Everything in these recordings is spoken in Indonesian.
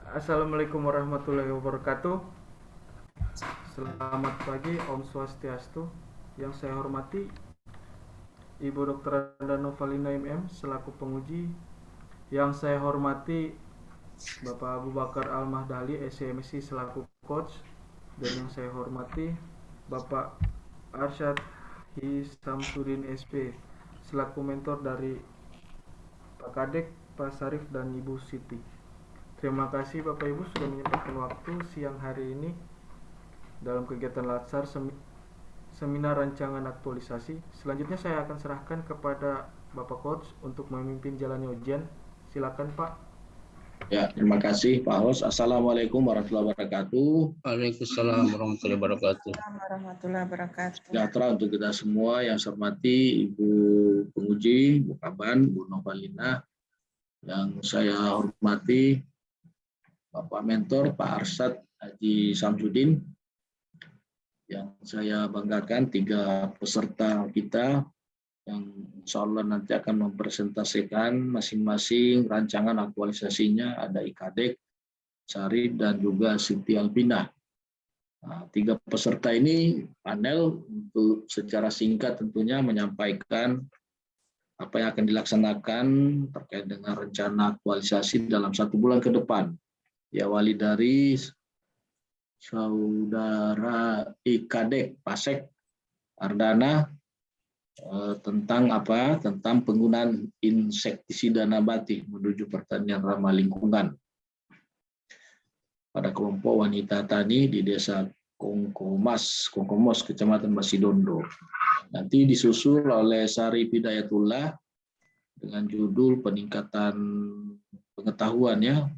Assalamualaikum warahmatullahi wabarakatuh. Selamat pagi, Om Swastiastu. Yang saya hormati Ibu Dr. Anda Novalina MM selaku penguji. Yang saya hormati Bapak Abu Bakar Al-Mahdali SMSI selaku coach. Dan yang saya hormati Bapak Arsyad Hisamsudin SP selaku mentor dari Pak Kadek, Pak Sarif, dan Ibu Siti. Terima kasih Bapak Ibu sudah menyempatkan waktu siang hari ini dalam kegiatan Latsar seminar rancangan aktualisasi. Selanjutnya saya akan serahkan kepada Bapak Coach untuk memimpin jalannya ujian. Silakan Pak. Ya, terima kasih Pak Hos. Assalamualaikum warahmatullahi wabarakatuh. Waalaikumsalam warahmatullahi wabarakatuh. Warahmatullahi wabarakatuh. Sejahtera untuk kita semua. Yang saya hormati Ibu penguji, Bu Kaban, Bu Novalina. Yang saya hormati Bapak Mentor, Pak Arsyad Haji Samsudin. Yang saya banggakan 3 peserta kita yang insya Allah nanti akan mempresentasikan masing-masing rancangan aktualisasinya. Ada IKADEK, Sarif, dan juga Siti Albina. Nah, 3 peserta ini panel untuk secara singkat tentunya menyampaikan apa yang akan dilaksanakan terkait dengan rencana aktualisasi dalam 1 bulan ke depan. Diawali dari Saudara IKADEK Pasek Ardana tentang apa? Tentang penggunaan insektisida nabati menuju pertanian ramah lingkungan pada kelompok wanita tani di Desa Kongkomos, Kecamatan Basidondo. Nanti disusul oleh Sari Hidayatullah dengan judul peningkatan pengetahuan ya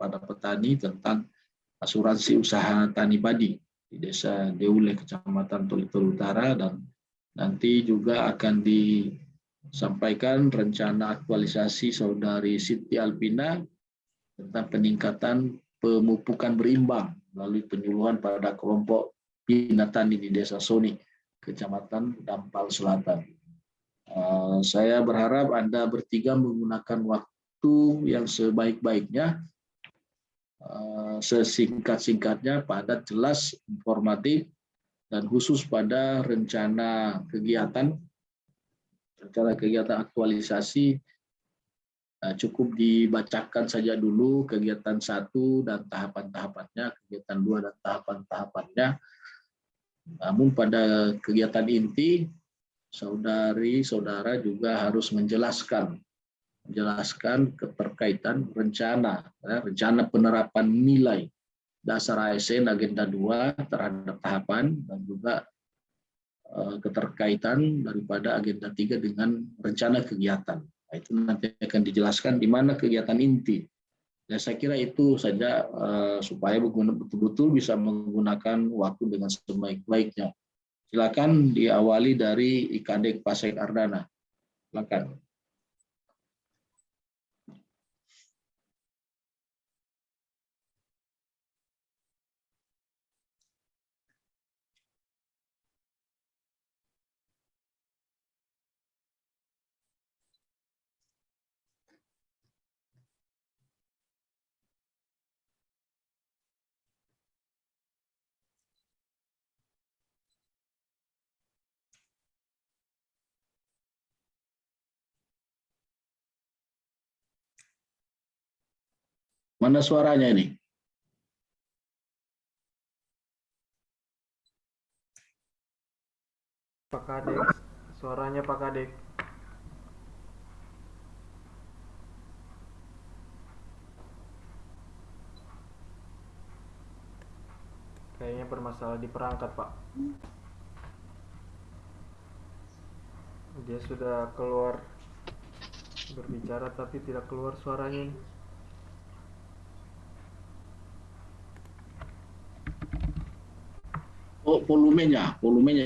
pada petani tentang asuransi usaha tani padi di Desa Deule, Kecamatan Tolitol Utara, dan nanti juga akan disampaikan rencana aktualisasi Saudari Siti Albina tentang peningkatan pemupukan berimbang melalui penyuluhan pada kelompok bina tani di Desa Soni, Kecamatan Dampal Selatan. Saya berharap Anda bertiga menggunakan waktu yang sebaik-baiknya, sesingkat-singkatnya, padat, jelas, informatif, dan khusus pada rencana kegiatan aktualisasi. Cukup dibacakan saja dulu kegiatan 1 dan tahapan-tahapannya, kegiatan 2 dan tahapan-tahapannya. Namun pada kegiatan inti, saudari-saudara juga harus menjelaskan keterkaitan rencana penerapan nilai dasar ASN agenda 2 terhadap tahapan, dan juga keterkaitan daripada agenda 3 dengan rencana kegiatan. Nah, itu nanti akan dijelaskan di mana kegiatan inti. Dan saya kira itu saja supaya betul-betul bisa menggunakan waktu dengan sebaik-baiknya. Silakan diawali dari IKADEK Pasek Ardana. Silakan. Mana suaranya ini? Pak Kadek, suaranya Pak Kadek. Kayaknya bermasalah di perangkat Pak. Dia sudah keluar berbicara tapi tidak keluar suaranya ini. Oh, volumenya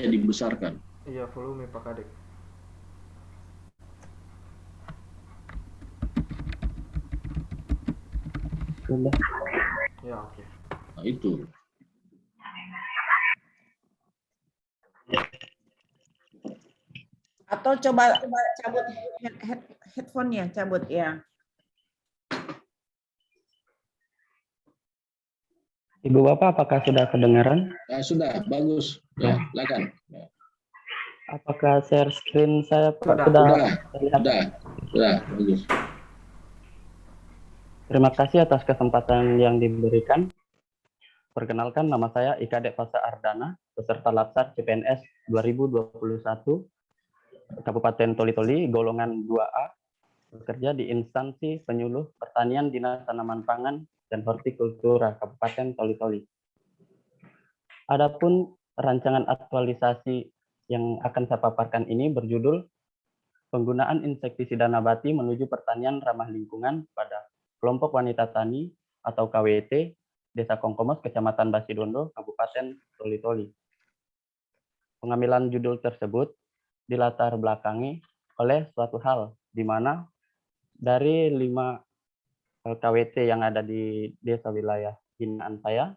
dibesarkan. Iya, volume Pak Kadek. Ya, oke. Nah, itu. Atau coba cabut headphone-nya, cabut ya. Ibu Bapak, apakah sudah kedengaran? Nah, sudah, bagus. Ya, silakan. Ya. Apakah share screen saya Pak Sudah. sudah Sudah, terlihat? sudah, bagus. Terima kasih atas kesempatan yang diberikan. Perkenalkan, nama saya Ika Dek Fasa Ardana, peserta Latsar CPNS 2021, Kabupaten Toli-Toli, golongan 2A, bekerja di instansi penyuluh pertanian Dinas Tanaman Pangan dan Hortikultura Kabupaten Toli-Toli. Adapun rancangan aktualisasi yang akan saya paparkan ini berjudul Penggunaan Insektisida Nabati menuju Pertanian Ramah Lingkungan pada Kelompok Wanita Tani atau KWT, Desa Kongkomos, Kecamatan Basidondo, Kabupaten Toli-Toli. Pengambilan judul tersebut dilatar belakangi oleh suatu hal di mana dari 5 KWT yang ada di desa wilayah binaan saya,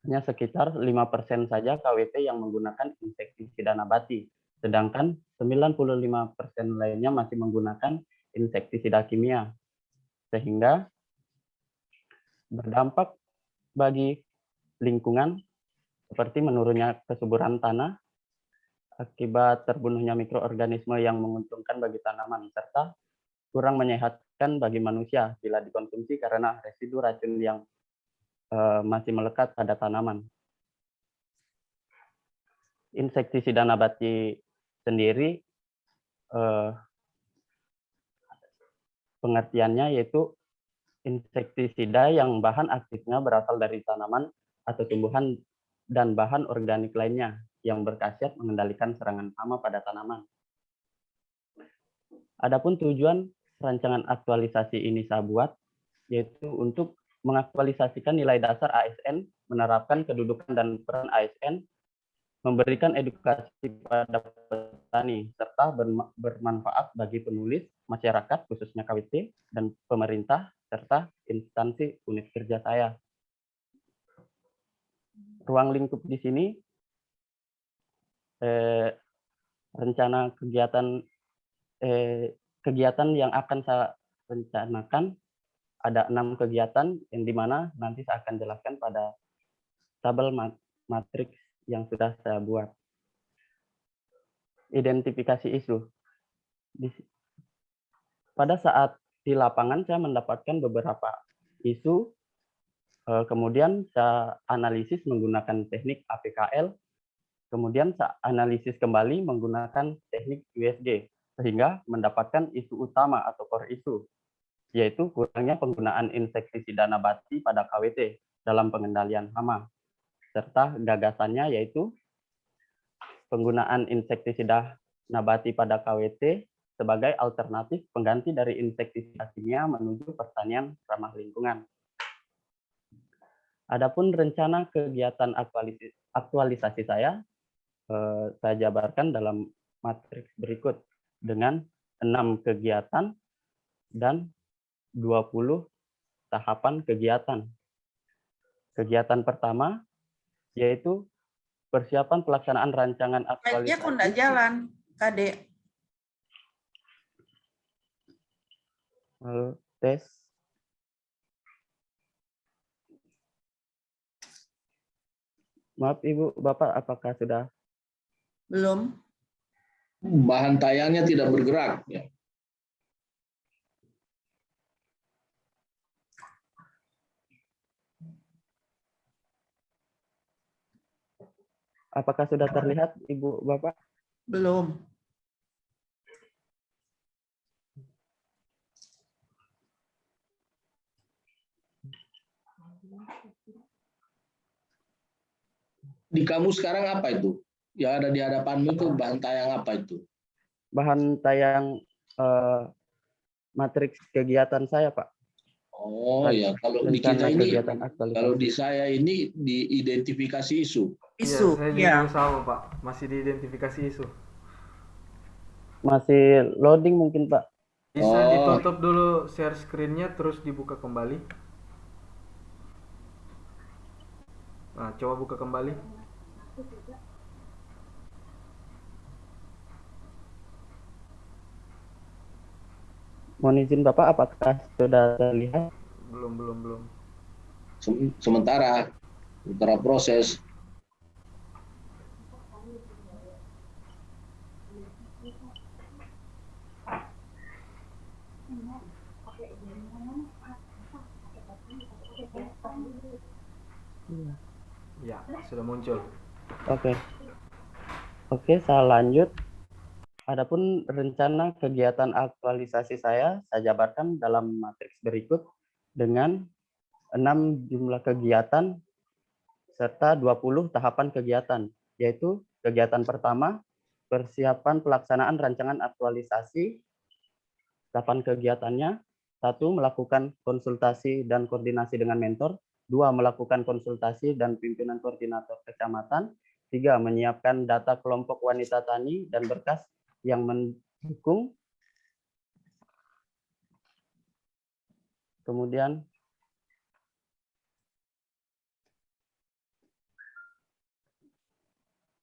hanya sekitar 5% saja KWT yang menggunakan insektisida nabati, sedangkan 95% lainnya masih menggunakan insektisida kimia, sehingga berdampak bagi lingkungan seperti menurunnya kesuburan tanah akibat terbunuhnya mikroorganisme yang menguntungkan bagi tanaman, serta kurang menyehatkan bagi manusia bila dikonsumsi karena residu racun yang masih melekat pada tanaman. Insektisida nabati sendiri pengertiannya yaitu insektisida yang bahan aktifnya berasal dari tanaman atau tumbuhan dan bahan organik lainnya yang berkhasiat mengendalikan serangan hama pada tanaman. Adapun tujuan rancangan aktualisasi ini saya buat yaitu untuk mengaktualisasikan nilai dasar ASN, menerapkan kedudukan dan peran ASN, memberikan edukasi pada petani, serta bermanfaat bagi penulis, masyarakat, khususnya KWT, dan pemerintah, serta instansi unit kerja saya. Ruang lingkup di sini, rencana kegiatan yang akan saya rencanakan, ada 6 kegiatan yang dimana nanti saya akan jelaskan pada tabel matriks yang sudah saya buat. Identifikasi isu. Pada saat di lapangan saya mendapatkan beberapa isu, kemudian saya analisis menggunakan teknik APKL, kemudian saya analisis kembali menggunakan teknik USG, sehingga mendapatkan isu utama atau core isu, yaitu kurangnya penggunaan insektisida nabati pada KWT dalam pengendalian hama, serta gagasannya yaitu penggunaan insektisida nabati pada KWT sebagai alternatif pengganti dari insektisida kimia menuju pertanian ramah lingkungan. Adapun rencana kegiatan aktualisasi saya jabarkan dalam matriks berikut dengan 6 kegiatan dan 20 tahapan kegiatan. Kegiatan pertama yaitu persiapan pelaksanaan rancangan Baiknya aktualisasi. kok nggak jalan, Kadek. Tes. Maaf Ibu, Bapak, apakah sudah? Belum. Bahan tayangnya tidak bergerak. Ya. Apakah sudah terlihat Ibu, Bapak? Belum. Di kamu sekarang apa itu? Yang ada di hadapanmu itu bahan tayang apa itu? Bahan tayang matriks kegiatan saya, Pak. Oh ya, kalau di kita ini, kalau di saya ini diidentifikasi isu. Isu, saya ya. juga sama Pak, masih diidentifikasi isu. Masih loading mungkin Pak. Bisa ditutup dulu share screen-nya terus dibuka kembali. Nah, coba buka kembali. Mohon izin Bapak, apakah sudah terlihat? Belum. sementara proses. Ya, sudah muncul. Oke, saya lanjut. Adapun rencana kegiatan aktualisasi saya jabarkan dalam matriks berikut dengan 6 jumlah kegiatan serta 20 tahapan kegiatan, yaitu kegiatan pertama, persiapan pelaksanaan rancangan aktualisasi. Tahapan kegiatannya, 1. Melakukan konsultasi dan koordinasi dengan mentor. 2. Melakukan konsultasi dan pimpinan koordinator kecamatan. 3. Menyiapkan data kelompok wanita tani dan berkas yang mendukung. Kemudian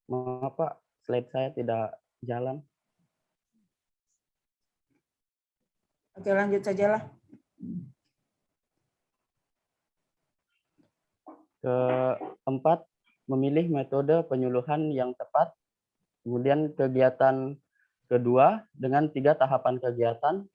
maaf Pak, slide saya tidak jalan. Oke, lanjut sajalah. Keempat, memilih metode penyuluhan yang tepat. Kemudian kegiatan kedua dengan 3 tahapan kegiatan,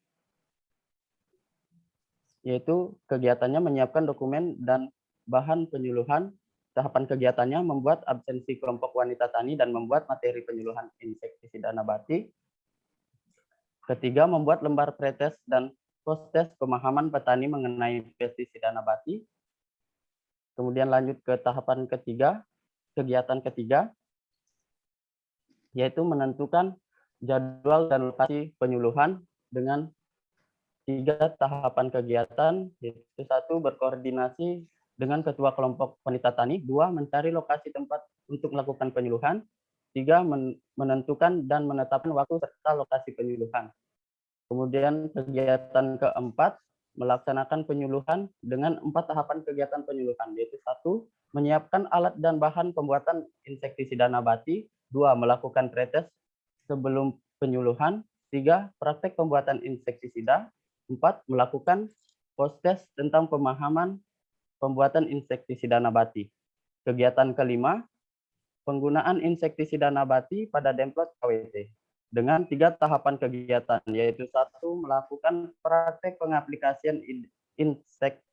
yaitu kegiatannya menyiapkan dokumen dan bahan penyuluhan. Tahapan kegiatannya membuat absensi kelompok wanita tani dan membuat materi penyuluhan insektisida nabati. Ketiga, membuat lembar pretes dan post-test pemahaman petani mengenai pestisida nabati. Kemudian lanjut ke tahapan ketiga, kegiatan ketiga, yaitu menentukan jadwal dan lokasi penyuluhan dengan 3 tahapan kegiatan, yaitu 1. Berkoordinasi dengan ketua kelompok wanita tani. 2. Mencari lokasi tempat untuk melakukan penyuluhan. 3. Menentukan dan menetapkan waktu serta lokasi penyuluhan. Kemudian kegiatan keempat, melaksanakan penyuluhan dengan 4 tahapan kegiatan penyuluhan, yaitu 1. Menyiapkan alat dan bahan pembuatan insektisida nabati. 2. Melakukan pretest sebelum penyuluhan. 3. Praktek pembuatan insektisida. 4. Melakukan post-test tentang pemahaman pembuatan insektisida nabati. Kegiatan kelima, penggunaan insektisida nabati pada demplot KWT dengan 3 tahapan kegiatan, yaitu 1. Melakukan praktek pengaplikasian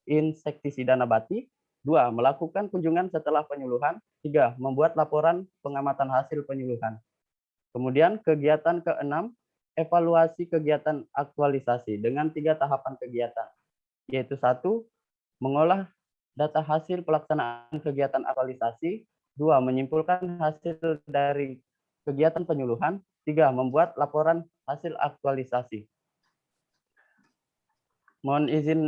insektisida nabati. 2. Melakukan kunjungan setelah penyuluhan. 3. Membuat laporan pengamatan hasil penyuluhan. Kemudian kegiatan keenam, evaluasi kegiatan aktualisasi dengan 3 tahapan kegiatan, yaitu 1. Mengolah data hasil pelaksanaan kegiatan aktualisasi. 2. Menyimpulkan hasil dari kegiatan penyuluhan. 3. Membuat laporan hasil aktualisasi. Mohon izin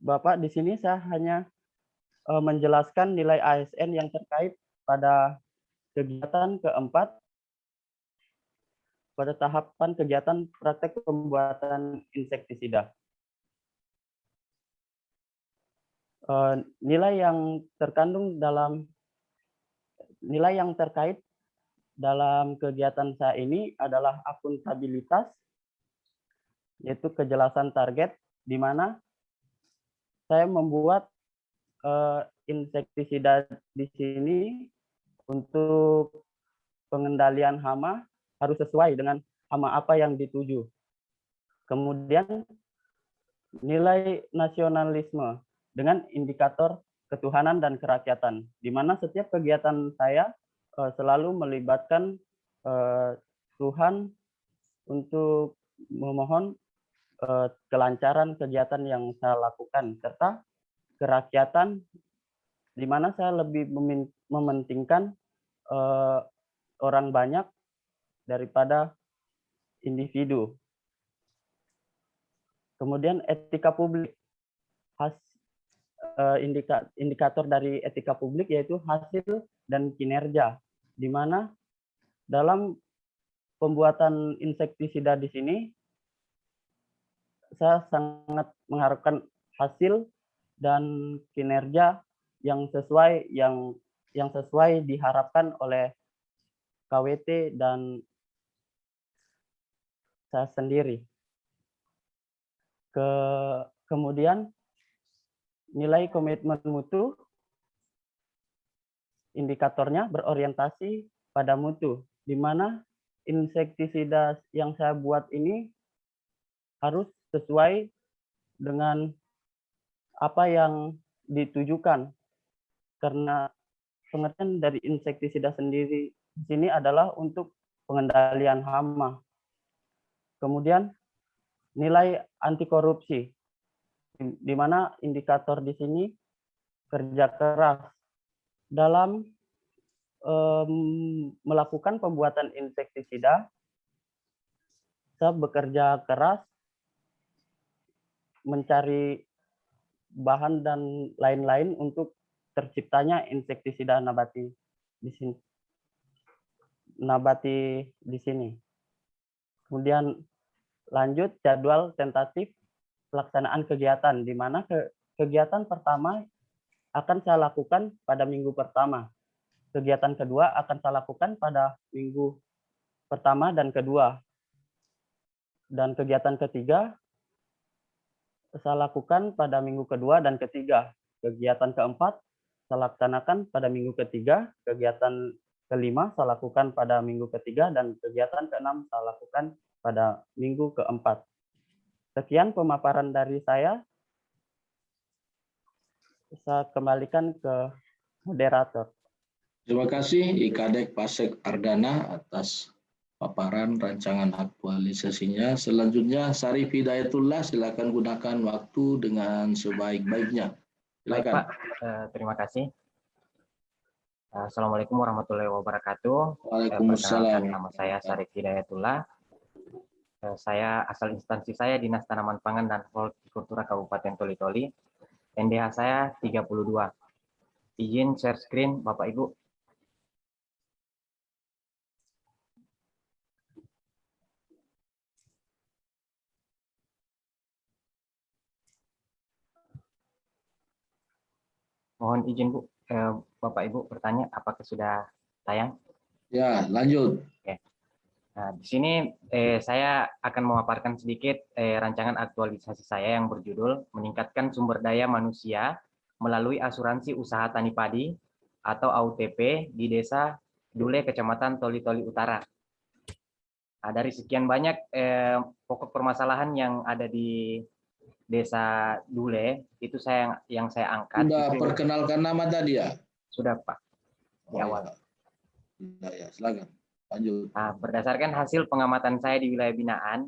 Bapak, di sini saya hanya menjelaskan nilai ASN yang terkait pada kegiatan keempat, pada tahapan kegiatan praktek pembuatan insektisida. Nilai yang terkait dalam kegiatan saya ini adalah akuntabilitas, yaitu kejelasan target, di mana saya membuat insektisida di sini untuk pengendalian hama harus sesuai dengan hama apa yang dituju. Kemudian nilai nasionalisme dengan indikator ketuhanan dan kerakyatan, di mana setiap kegiatan saya selalu melibatkan Tuhan untuk memohon kelancaran kegiatan yang saya lakukan, serta kerakyatan, di mana saya lebih mementingkan orang banyak daripada individu. Kemudian etika publik, indikator dari etika publik yaitu hasil dan kinerja, di mana dalam pembuatan insektisida di sini saya sangat mengharapkan hasil dan kinerja yang sesuai diharapkan oleh KWT dan saya sendiri. Kemudian nilai komitmen mutu, indikatornya berorientasi pada mutu, di mana insektisida yang saya buat ini harus sesuai dengan apa yang ditujukan. Karena pengertian dari insektisida sendiri di sini adalah untuk pengendalian hama. Kemudian nilai anti korupsi, di mana indikator di sini kerja keras dalam melakukan pembuatan insektisida. Saya bekerja keras mencari bahan dan lain-lain untuk terciptanya insektisida nabati di sini. Kemudian lanjut jadwal tentatif pelaksanaan kegiatan, di mana kegiatan pertama akan saya lakukan pada minggu pertama. Kegiatan kedua akan saya lakukan pada minggu pertama dan kedua. Dan kegiatan ketiga saya lakukan pada minggu kedua dan ketiga. Kegiatan keempat saya laksanakan pada minggu ketiga. Kegiatan kelima saya lakukan pada minggu ketiga. Dan kegiatan keenam saya lakukan pada minggu keempat. Sekian pemaparan dari saya. Saya kembalikan ke moderator. Terima kasih Ikadek Pasek Ardana atas paparan rancangan aktualisasinya. Selanjutnya Sarif Hidayatullah, silakan gunakan waktu dengan sebaik-baiknya. Baik Silakan. Pak, terima kasih. Assalamualaikum warahmatullahi wabarakatuh. Waalaikumsalam. Perkenalkan, nama saya Sarif Hidayatullah. Saya asal instansi saya Dinas Tanaman Pangan dan Hortikultura Kabupaten Toli-Toli. NDH saya 32. Izin share screen Bapak Ibu. Mohon izin Bu, Bapak Ibu bertanya apakah sudah tayang? Ya, lanjut. Nah, di sini saya akan memaparkan sedikit rancangan aktualisasi saya yang berjudul Meningkatkan Sumber Daya Manusia Melalui Asuransi Usaha Tani Padi atau AUTP di Desa Dule, Kecamatan Toli-Toli Utara. Nah, dari sekian banyak pokok permasalahan yang ada di Desa Dule, itu yang saya angkat. Sudah perkenalkan nama tadi ya? Sudah Pak, di awal. Ya, silakan. Lanjut. Nah, berdasarkan hasil pengamatan saya di wilayah binaan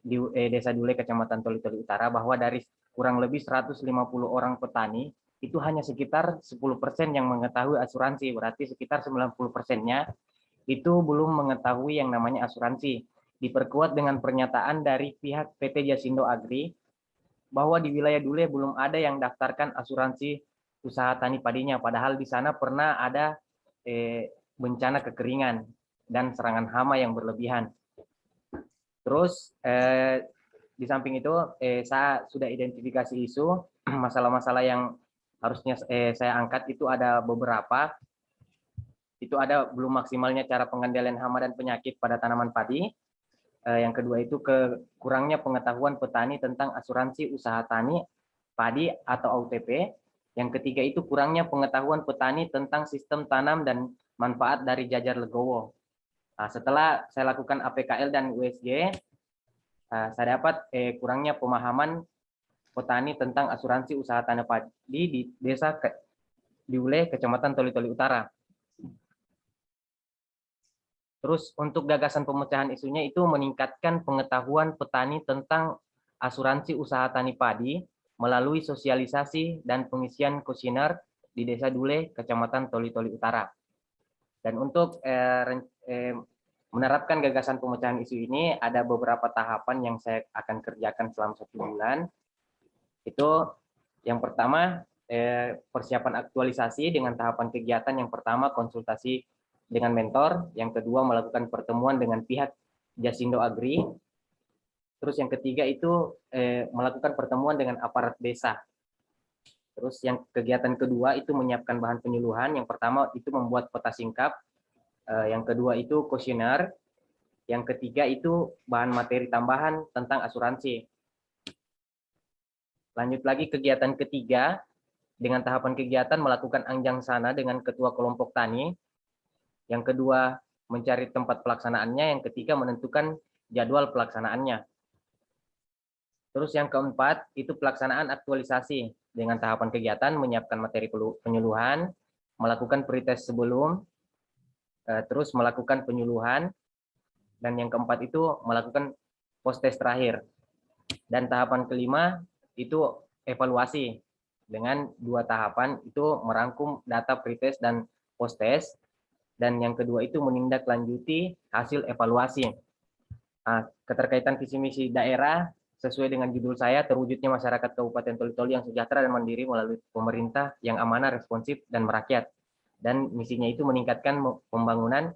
di Desa Dule, Kecamatan Toli-Toli Utara, bahwa dari kurang lebih 150 orang petani, itu hanya sekitar 10% yang mengetahui asuransi, berarti sekitar 90%-nya itu belum mengetahui yang namanya asuransi. Diperkuat dengan pernyataan dari pihak PT Jasindo Agri, bahwa di wilayah Dule belum ada yang daftarkan asuransi usaha tani padinya, padahal di sana pernah ada bencana kekeringan dan serangan hama yang berlebihan. Terus di samping itu saya sudah identifikasi isu masalah-masalah yang harusnya saya angkat itu ada beberapa. Itu ada belum maksimalnya cara pengendalian hama dan penyakit pada tanaman padi. Yang kedua itu kurangnya pengetahuan petani tentang asuransi usaha tani padi atau AUTP. Yang ketiga itu kurangnya pengetahuan petani tentang sistem tanam dan manfaat dari jajar legowo. Nah, setelah saya lakukan APKL dan USG, saya dapat kurangnya pemahaman petani tentang asuransi usaha tanah padi di Desa Dule, Kecamatan Toli-Toli Utara. Terus untuk gagasan pemecahan isunya itu meningkatkan pengetahuan petani tentang asuransi usaha tani padi melalui sosialisasi dan pengisian kuesioner di Desa Dule, Kecamatan Toli-Toli Utara. Dan untuk menerapkan gagasan pemecahan isu ini ada beberapa tahapan yang saya akan kerjakan selama 1 bulan. Itu yang pertama persiapan aktualisasi dengan tahapan kegiatan. Yang pertama konsultasi dengan mentor, yang kedua melakukan pertemuan dengan pihak Jasindo Agri. Terus yang ketiga itu melakukan pertemuan dengan aparat desa. Terus yang kegiatan kedua itu menyiapkan bahan penyuluhan. Yang pertama itu membuat peta singkap. Yang kedua itu kuesioner. Yang ketiga itu bahan materi tambahan tentang asuransi. Lanjut lagi kegiatan ketiga, dengan tahapan kegiatan melakukan anjang sana dengan ketua kelompok tani. Yang kedua, mencari tempat pelaksanaannya. Yang ketiga, menentukan jadwal pelaksanaannya. Terus yang keempat, itu pelaksanaan aktualisasi. Dengan tahapan kegiatan, menyiapkan materi penyuluhan, melakukan pretest sebelum, terus melakukan penyuluhan, dan yang keempat itu melakukan post-test terakhir. Dan tahapan kelima, itu evaluasi. Dengan 2 tahapan, itu merangkum data pretest dan post-test, dan yang kedua itu menindaklanjuti hasil evaluasi. Keterkaitan visi misi daerah sesuai dengan judul saya, terwujudnya masyarakat Kabupaten Toli-Toli yang sejahtera dan mandiri melalui pemerintah yang amanah, responsif, dan merakyat. Dan misinya itu meningkatkan pembangunan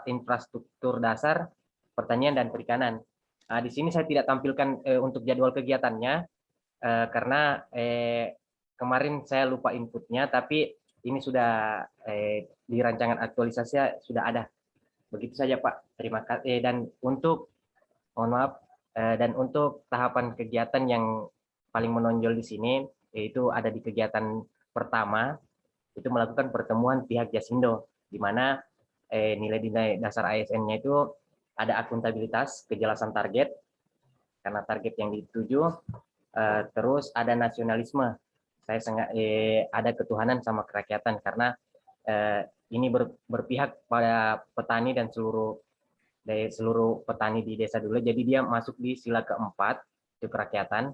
infrastruktur dasar, pertanian, dan perikanan. Di sini saya tidak tampilkan untuk jadwal kegiatannya, karena kemarin saya lupa inputnya, tapi ini sudah di rancangan aktualisasi sudah ada. Begitu saja Pak, terima kasih. Dan untuk, mohon maaf, dan untuk tahapan kegiatan yang paling menonjol di sini, yaitu ada di kegiatan pertama, itu melakukan pertemuan pihak Jasindo, di mana nilai-nilai dasar ASN-nya itu ada akuntabilitas, kejelasan target, karena target yang dituju, terus ada nasionalisme, ada ketuhanan sama kerakyatan, karena ini berpihak pada petani dan seluruh petani di desa dulu. Jadi dia masuk di sila keempat, itu kerakyatan.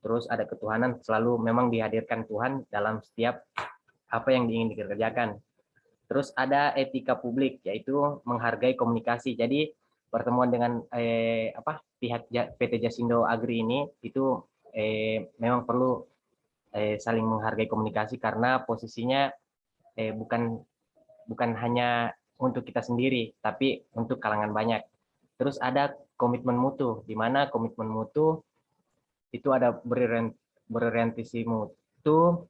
Terus ada ketuhanan, selalu memang dihadirkan Tuhan dalam setiap apa yang ingin dikerjakan. Terus ada etika publik, yaitu menghargai komunikasi. Jadi pertemuan dengan pihak PT Jasindo Agri ini itu memang perlu saling menghargai komunikasi, karena posisinya bukan hanya untuk kita sendiri, tapi untuk kalangan banyak. Terus ada komitmen mutu, di mana komitmen mutu itu ada berorientasi mutu.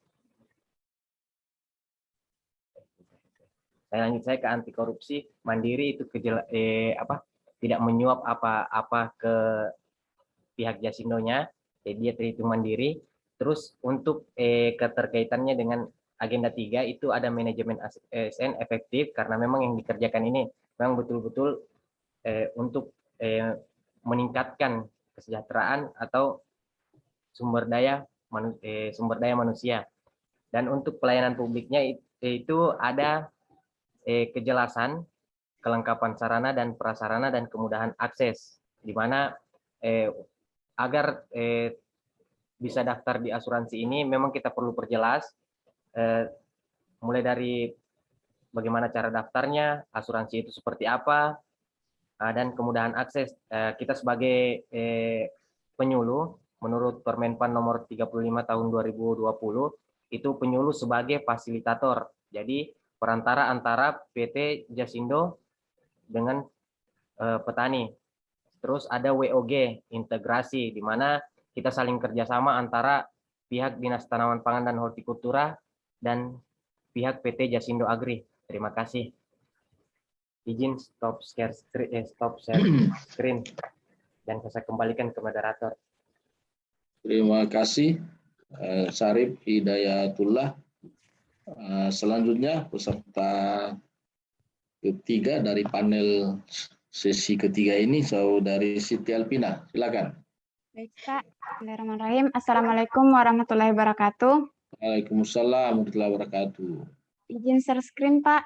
Saya ke anti korupsi, mandiri itu tidak menyuap apa ke pihak Jasindonya, jadi dia terhitung mandiri. Terus untuk keterkaitannya dengan agenda 3 itu ada manajemen ASN efektif, karena memang yang dikerjakan ini memang betul-betul untuk meningkatkan kesejahteraan atau sumber daya manusia. Dan untuk pelayanan publiknya itu ada kejelasan, kelengkapan sarana dan prasarana, dan kemudahan akses, di mana agar bisa daftar di asuransi ini memang kita perlu perjelas, mulai dari bagaimana cara daftarnya, asuransi itu seperti apa, dan kemudahan akses. Kita sebagai penyuluh, menurut Permenpan nomor 35 tahun 2020, itu penyuluh sebagai fasilitator. Jadi perantara antara PT Jasindo dengan petani. Terus ada WOG, integrasi, di mana kita saling kerjasama antara pihak Dinas Tanaman Pangan dan Hortikultura dan pihak PT Jasindo Agri. Terima kasih. Izin stop share screen dan saya kembalikan ke moderator. Terima kasih Syarif Hidayatullah. Selanjutnya peserta ketiga dari panel sesi ketiga ini, Saudari Siti Alpina. Silakan. Baik Pak, Bismillahirrahmanirrahim. Assalamualaikum warahmatullahi wabarakatuh. Waalaikumsalam warahmatullahi wabarakatuh. Izin share screen Pak.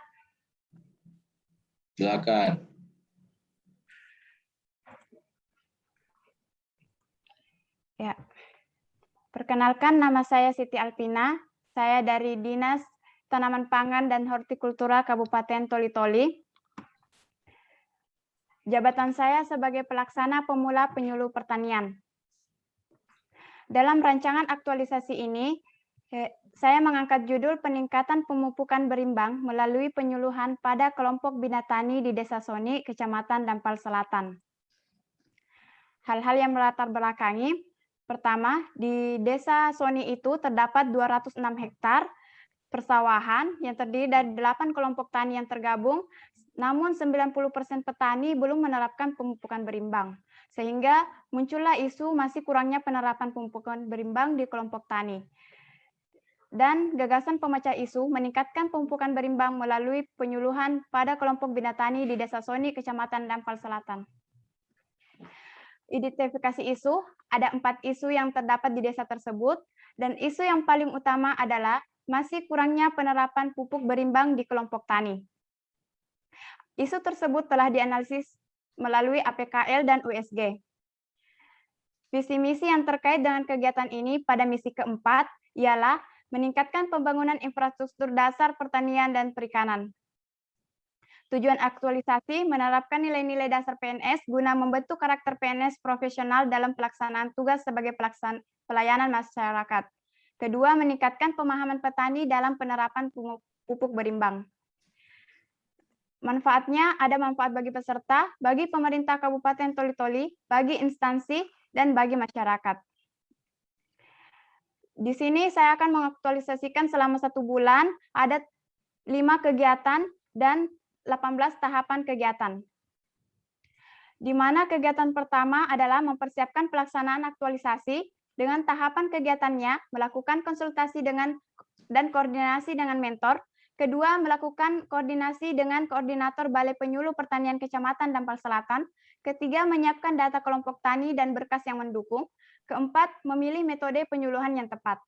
Silakan. Ya. Perkenalkan, nama saya Siti Alpina. Saya dari Dinas Tanaman Pangan dan Hortikultura Kabupaten Toli-Toli. Jabatan saya sebagai pelaksana pemula penyuluh pertanian. Dalam rancangan aktualisasi ini, saya mengangkat judul peningkatan pemupukan berimbang melalui penyuluhan pada kelompok bina tani di Desa Soni, Kecamatan Dampal Selatan. Hal-hal yang melatar belakangi, pertama, di Desa Soni itu terdapat 206 hektar persawahan yang terdiri dari 8 kelompok tani yang tergabung, namun 90% petani belum menerapkan pemupukan berimbang. sehingga muncullah isu masih kurangnya penerapan pemupukan berimbang di kelompok tani. Dan gagasan pemecah isu meningkatkan pemupukan berimbang melalui penyuluhan pada kelompok bina tani di Desa Soni, Kecamatan Dampal Selatan. Identifikasi isu, ada 4 isu yang terdapat di desa tersebut, dan isu yang paling utama adalah masih kurangnya penerapan pupuk berimbang di kelompok tani. Isu tersebut telah dianalisis melalui APKL dan USG. Visi misi yang terkait dengan kegiatan ini pada misi keempat ialah meningkatkan pembangunan infrastruktur dasar pertanian dan perikanan. Tujuan aktualisasi menerapkan nilai-nilai dasar PNS guna membentuk karakter PNS profesional dalam pelaksanaan tugas sebagai pelayanan masyarakat. Kedua, meningkatkan pemahaman petani dalam penerapan pupuk berimbang. Manfaatnya ada manfaat bagi peserta, bagi pemerintah Kabupaten Toli-Toli, bagi instansi, dan bagi masyarakat. Di sini saya akan mengaktualisasikan selama 1 bulan, ada 5 kegiatan dan 18 tahapan kegiatan. Di mana kegiatan pertama adalah mempersiapkan pelaksanaan aktualisasi dengan tahapan kegiatannya, melakukan konsultasi dan koordinasi dengan mentor. Kedua, melakukan koordinasi dengan koordinator Balai Penyuluh Pertanian Kecamatan Dampal Selatan. Ketiga, menyiapkan data kelompok tani dan berkas yang mendukung. Keempat, memilih metode penyuluhan yang tepat.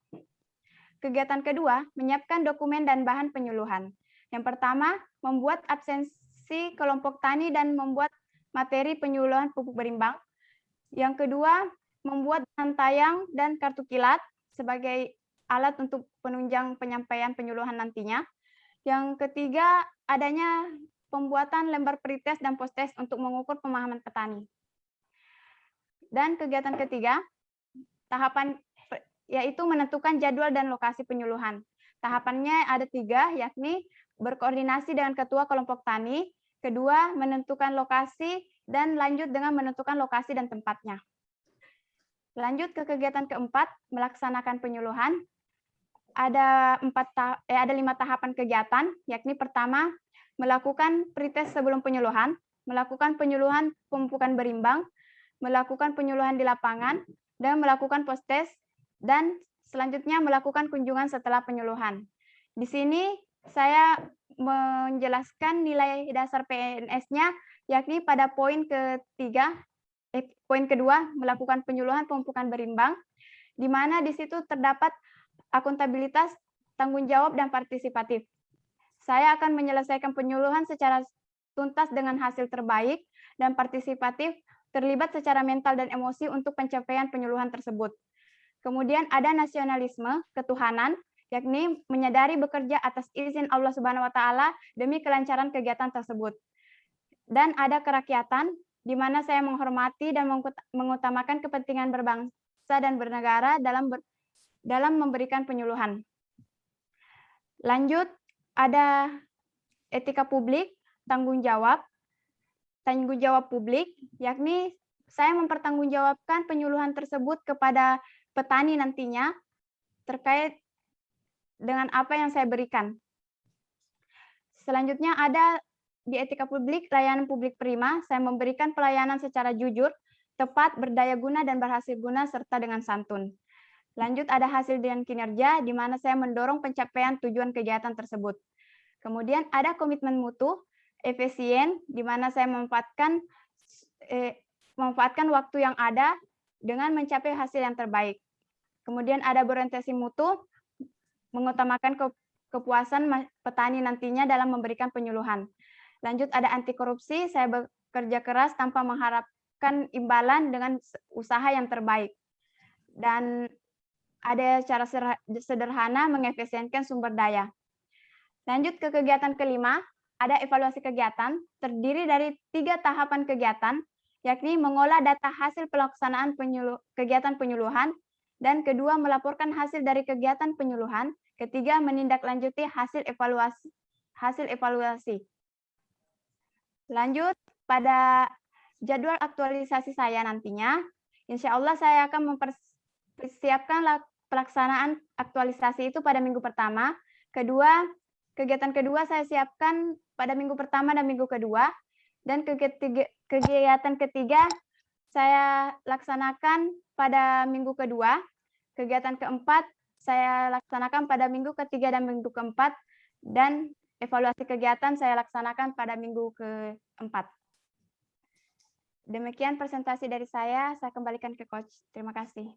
Kegiatan kedua, menyiapkan dokumen dan bahan penyuluhan. Yang pertama, membuat absensi kelompok tani dan membuat materi penyuluhan pupuk berimbang. Yang kedua, membuat bahan tayang dan kartu kilat sebagai alat untuk penunjang penyampaian penyuluhan nantinya. Yang ketiga, adanya pembuatan lembar pretest dan posttest untuk mengukur pemahaman petani. Dan kegiatan ketiga, tahapan yaitu menentukan jadwal dan lokasi penyuluhan. Tahapannya ada 3, yakni berkoordinasi dengan ketua kelompok tani, kedua menentukan lokasi, dan lanjut dengan menentukan lokasi dan tempatnya. Lanjut ke kegiatan keempat, melaksanakan penyuluhan. Ada 5 tahapan kegiatan, yakni pertama, melakukan pretest sebelum penyuluhan, melakukan penyuluhan pemupukan berimbang, melakukan penyuluhan di lapangan, dan melakukan posttest, dan selanjutnya melakukan kunjungan setelah penyuluhan. Di sini saya menjelaskan nilai dasar PNS-nya, yakni pada poin kedua, melakukan penyuluhan pemupukan berimbang, di mana di situ terdapat akuntabilitas, tanggung jawab, dan partisipatif. Saya akan menyelesaikan penyuluhan secara tuntas dengan hasil terbaik, dan partisipatif terlibat secara mental dan emosi untuk pencapaian penyuluhan tersebut. Kemudian ada nasionalisme, ketuhanan, yakni menyadari bekerja atas izin Allah Subhanahu wa Ta'ala demi kelancaran kegiatan tersebut. Dan ada kerakyatan, di mana saya menghormati dan mengutamakan kepentingan berbangsa dan bernegara dalam memberikan penyuluhan. Lanjut, ada etika publik, tanggung jawab publik, yakni saya mempertanggungjawabkan penyuluhan tersebut kepada petani nantinya terkait dengan apa yang saya berikan. Selanjutnya ada di etika publik, layanan publik prima, saya memberikan pelayanan secara jujur, tepat, berdaya guna, dan berhasil guna, serta dengan santun. Lanjut ada hasil dan kinerja, di mana saya mendorong pencapaian tujuan kegiatan tersebut. Kemudian ada komitmen mutu, efisien, di mana saya memanfaatkan waktu yang ada dengan mencapai hasil yang terbaik. Kemudian ada berorientasi mutu, mengutamakan kepuasan petani nantinya dalam memberikan penyuluhan. Lanjut ada anti korupsi, saya bekerja keras tanpa mengharapkan imbalan dengan usaha yang terbaik. Dan ada cara sederhana mengefisienkan sumber daya. Lanjut ke kegiatan kelima, ada evaluasi kegiatan, terdiri dari 3 tahapan kegiatan, yakni mengolah data hasil pelaksanaan kegiatan penyuluhan, dan kedua, melaporkan hasil dari kegiatan penyuluhan, ketiga, menindaklanjuti hasil evaluasi. Lanjut, pada jadwal aktualisasi saya nantinya, insya Allah saya akan mempersiapkan pelaksanaan aktualisasi itu pada minggu pertama, kegiatan kedua saya siapkan pada minggu pertama dan minggu kedua, dan kegiatan ketiga saya laksanakan pada minggu kedua. Kegiatan keempat saya laksanakan pada minggu ketiga dan minggu keempat. Dan evaluasi kegiatan saya laksanakan pada minggu keempat. Demikian presentasi dari saya kembalikan ke Coach. Terima kasih.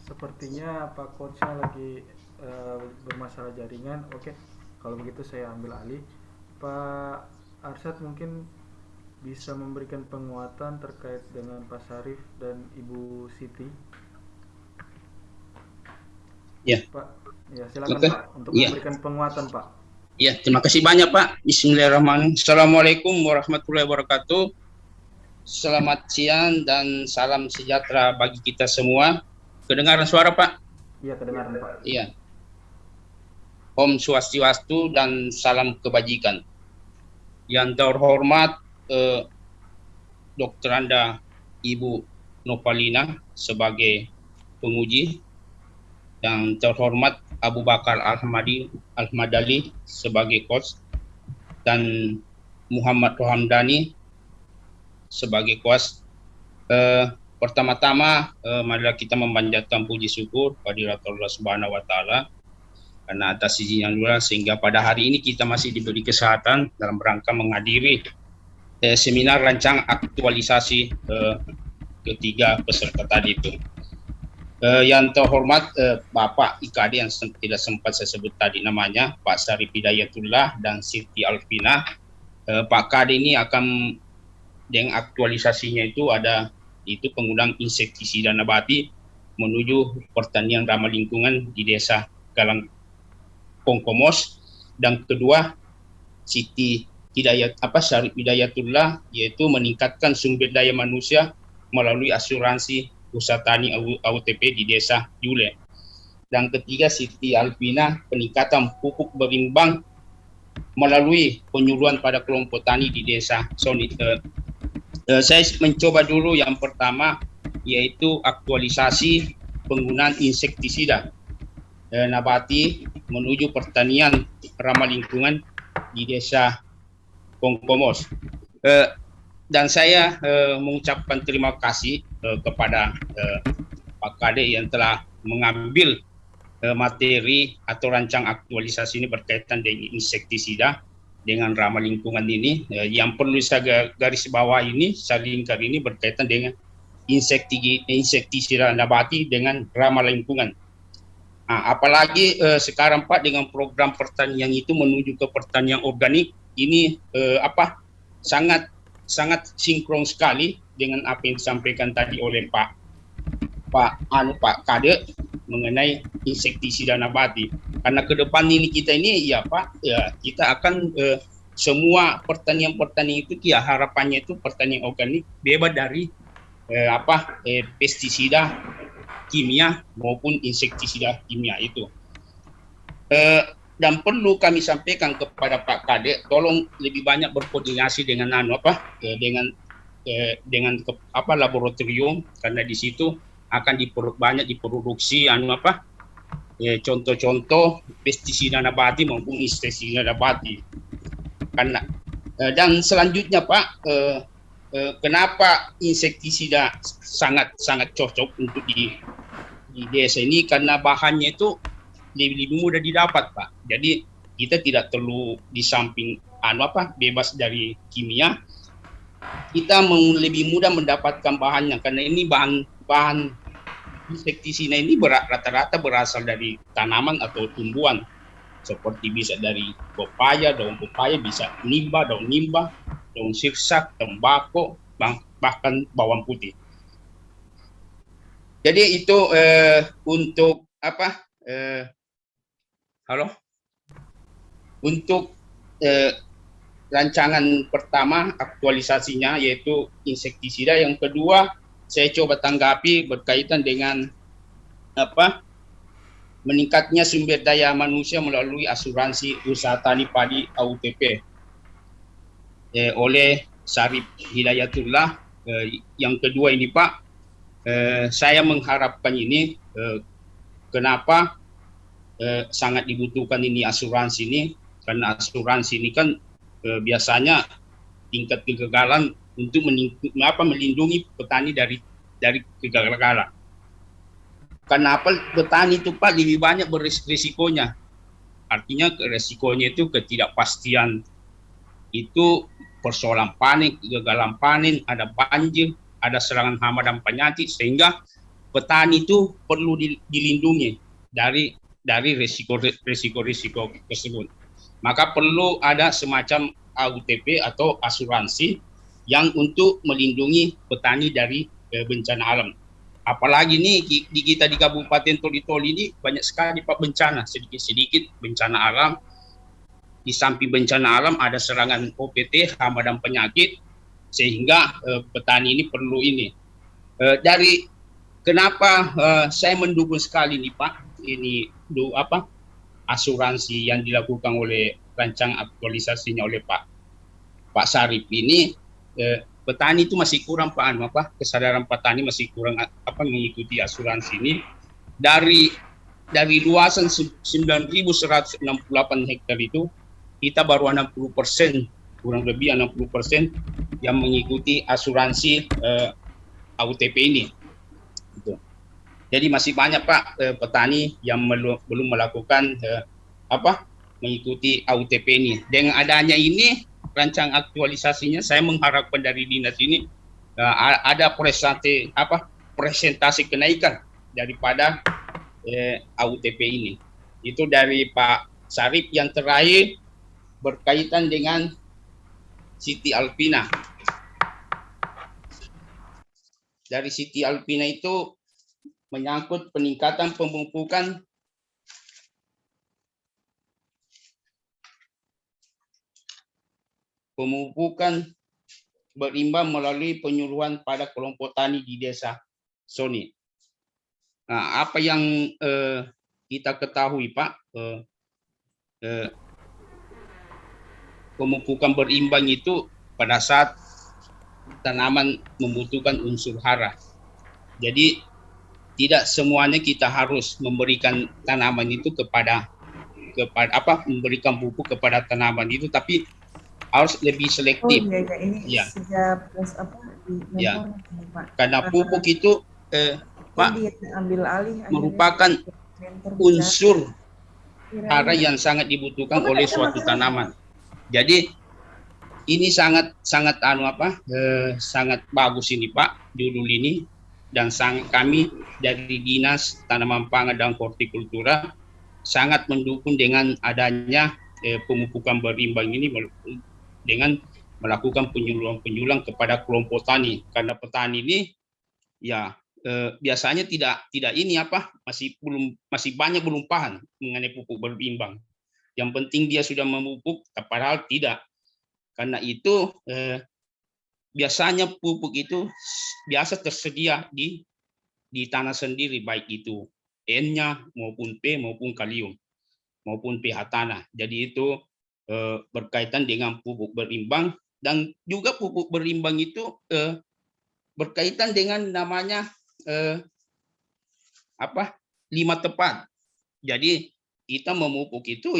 Sepertinya Pak Coachnya lagi bermasalah jaringan. Oke, kalau begitu saya ambil alih. Pak Arsyad mungkin bisa memberikan penguatan terkait dengan Pak Syarif dan Ibu Siti. Ya. Pak, ya silakan Oke. Pak untuk Ya. memberikan penguatan Pak. Ya, terima kasih banyak Pak. Bismillahirrahmanirrahim. Assalamualaikum warahmatullahi wabarakatuh. Selamat siang dan salam sejahtera bagi kita semua. Kedengaran suara Pak? Iya, kedengaran Pak. Iya. Om Swastiastu dan salam kebajikan. Yang terhormat Dr. Anda Ibu Nopalina sebagai penguji, yang terhormat Abu Bakar Al-Madali sebagai coach, dan Muhammad Rohamdani sebagai coach. Pertama-tama, marilah kita memanjatkan puji syukur kepada Allah Subhanahu wa Ta'ala karena atas izin yang luar sehingga pada hari ini kita masih diberi kesehatan dalam rangka menghadiri seminar rancang aktualisasi ketiga peserta tadi itu. Yang terhormat Bapak IKD yang tidak sempat saya sebut tadi namanya, Pak Syarif Hidayatullah dan Siti Alvina. Pak KD ini akan dengan aktualisasinya itu ada itu penggunaan insektisida nabati menuju pertanian ramah lingkungan di Desa Galang Kongkomos. Dan kedua, Siti Syarif Hidayatullah, yaitu meningkatkan sumber daya manusia melalui asuransi usaha tani AUTP di Desa Yule. Dan ketiga, Siti Alvina, peningkatan pupuk berimbang melalui penyuluhan pada kelompok tani di Desa Soni. Saya mencoba dulu yang pertama, yaitu aktualisasi penggunaan insektisida nabati menuju pertanian ramah lingkungan di Desa Kongkomos. Dan saya mengucapkan terima kasih kepada Pak Kade yang telah mengambil materi atau rancang aktualisasi ini berkaitan dengan insektisida dengan ramah lingkungan ini. Yang perlu saya garis bawah ini, saya lingkar ini berkaitan dengan insektisida nabati dengan ramah lingkungan. Apalagi sekarang Pak dengan program pertanian itu menuju ke pertanian organik ini sangat sinkron sekali dengan apa yang disampaikan tadi oleh Pak Kade mengenai insektisida nabati. Karena ke depan ini kita kita akan semua pertanian itu harapannya itu pertanian organik bebas dari pestisida kimia maupun insektisida kimia itu. Dan perlu kami sampaikan kepada Pak Kade, tolong lebih banyak berkoordinasi dengan laboratorium, karena di situ akan banyak diproduksi contoh-contoh pestisida nabati maupun insektisida nabati. Karena dan selanjutnya Pak, kenapa insektisida sangat cocok untuk di desa ini, karena bahannya itu lebih mudah didapat Pak. Jadi kita tidak perlu di samping bebas dari kimia, kita lebih mudah mendapatkan bahannya karena ini bahan insektisida ini rata-rata berasal dari tanaman atau tumbuhan, seperti bisa dari daun pepaya, bisa daun nimba, daun sirsak, tembakau, bahkan bawang putih. Jadi itu untuk Halo. Untuk rancangan pertama aktualisasinya yaitu insektisida, yang kedua saya coba tanggapi berkaitan dengan meningkatnya sumber daya manusia melalui asuransi usaha tani padi AUTP oleh Syarif Hidayatullah. Yang kedua ini Pak, saya mengharapkan ini, kenapa sangat dibutuhkan ini asuransi ini, karena asuransi ini kan biasanya tingkat kegagalan untuk melindungi petani dari kegagalan. Kenapa petani itu Pak lebih banyak berisikonya? Artinya resikonya itu ketidakpastian, itu persoalan panen, kegagalan panen, ada banjir, ada serangan hama dan penyakit, sehingga petani itu perlu dilindungi dari risiko tersebut. Maka perlu ada semacam AUTP atau asuransi yang untuk melindungi petani dari bencana alam. Apalagi nih di kita di Kabupaten Toli-Toli ini banyak sekali Pak bencana, sedikit-sedikit bencana alam. Di samping bencana alam ada serangan OPT, hama dan penyakit, sehingga petani ini perlu ini. Kenapa saya mendukung sekali nih Pak ini asuransi yang dilakukan oleh rancang aktualisasinya oleh Pak Syarif ini, petani itu masih kurang kesadaran petani masih kurang mengikuti asuransi ini. Dari luasan 9.168 hektar itu kita baru 60%, kurang lebih 60% yang mengikuti asuransi AUTP ini. Gitu. Jadi masih banyak Pak petani yang belum melakukan mengikuti AUTP ini. Dengan adanya ini rancang aktualisasinya, saya mengharapkan dari dinas ini ada presentasi kenaikan daripada AUTP ini. Itu dari Pak Syarif. Yang terakhir berkaitan dengan Siti Alpina. Dari Siti Alpina itu menyangkut peningkatan pemupukan berimbang melalui penyuluhan pada kelompok tani di Desa Soni. Nah, apa yang kita ketahui Pak, pemupukan berimbang itu pada saat tanaman membutuhkan unsur hara. Jadi tidak semuanya kita harus memberikan tanaman itu memberikan pupuk kepada tanaman itu, tapi harus lebih selektif. Ini sejak Pak. Karena pupuk itu Pak merupakan unsur hara yang sangat dibutuhkan oleh suatu tanaman. Jadi ini sangat bagus ini Pak judul ini, dan kami dari Dinas Tanaman Pangan dan Hortikultura sangat mendukung dengan adanya pemupukan berimbang ini dengan melakukan penyuluhan kepada kelompok tani, karena petani ini biasanya tidak ini masih banyak belum paham mengenai pupuk berimbang. Yang penting dia sudah memupuk, padahal tidak. Karena itu biasanya pupuk itu biasa tersedia di tanah sendiri, baik itu N-nya maupun P maupun kalium maupun pH tanah. Jadi itu berkaitan dengan pupuk berimbang, dan juga pupuk berimbang itu berkaitan dengan namanya 5 tepat. Jadi kita memupuk itu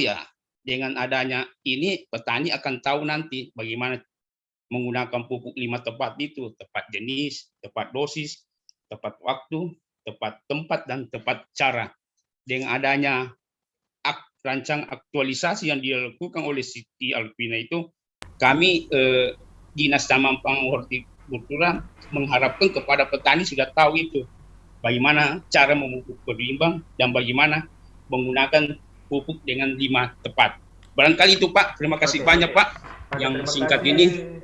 dengan adanya ini petani akan tahu nanti bagaimana menggunakan pupuk 5 tepat itu, tepat jenis, tepat dosis, tepat waktu, tepat tempat, dan tepat cara. Dengan adanya rancang aktualisasi yang dilakukan oleh Siti Alpina itu, kami Dinas Taman Pangan Hortikultura mengharapkan kepada petani sudah tahu itu bagaimana cara memupuk berimbang dan bagaimana menggunakan pupuk dengan 5 tepat. Barangkali itu Pak. Terima kasih banyak Pak yang singkat ini.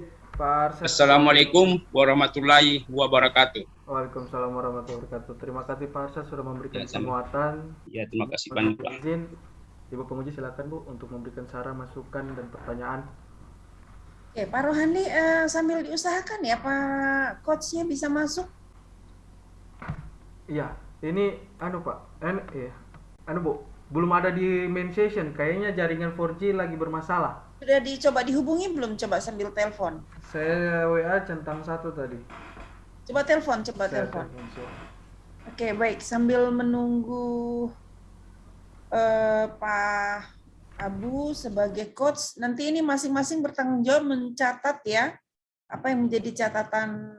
Assalamualaikum warahmatullahi wabarakatuh. Waalaikumsalam warahmatullahi wabarakatuh. Terima kasih Pak Arsyad sudah memberikan penguatan. Ya, terima kasih banyak Pak. Izin Ibu penguji silakan Bu untuk memberikan saran, masukan, dan pertanyaan. Oke, Pak Rohandi, sambil diusahakan ya Pak Coachnya bisa masuk. Iya, ini Pak, Bu, belum ada di main session. Kayaknya jaringan 4G lagi bermasalah. Sudah dicoba dihubungi belum? Coba sambil telepon. Saya WA centang 1 tadi. Coba telepon, coba Saya telepon. telepon, siap. Oke, baik. Sambil menunggu Pak Abu sebagai coach, nanti ini masing-masing bertanggung jawab mencatat ya apa yang menjadi catatan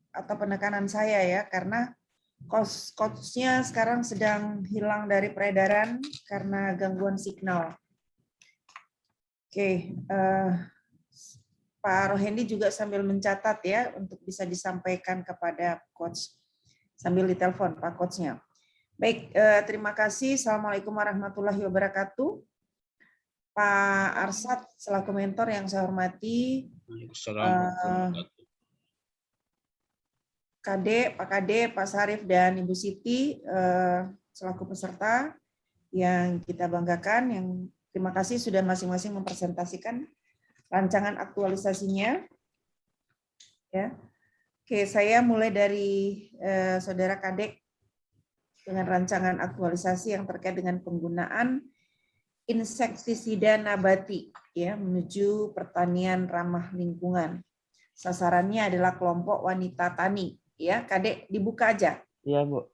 atau penekanan saya ya, karena coachnya sekarang sedang hilang dari peredaran karena gangguan signal. Oke, Pak Rohendi juga sambil mencatat ya untuk bisa disampaikan kepada coach sambil ditelepon Pak coachnya. Baik, terima kasih. Assalamualaikum warahmatullahi wabarakatuh. Pak Arsad selaku mentor yang saya hormati, Pak Kade, Pak Sarif dan Ibu Siti selaku peserta yang kita banggakan, yang terima kasih sudah masing-masing mempresentasikan rancangan aktualisasinya. Ya. Oke, saya mulai dari Saudara Kadek dengan rancangan aktualisasi yang terkait dengan penggunaan insektisida nabati ya menuju pertanian ramah lingkungan. Sasarannya adalah kelompok wanita tani ya. Kadek dibuka aja. Iya, Bu.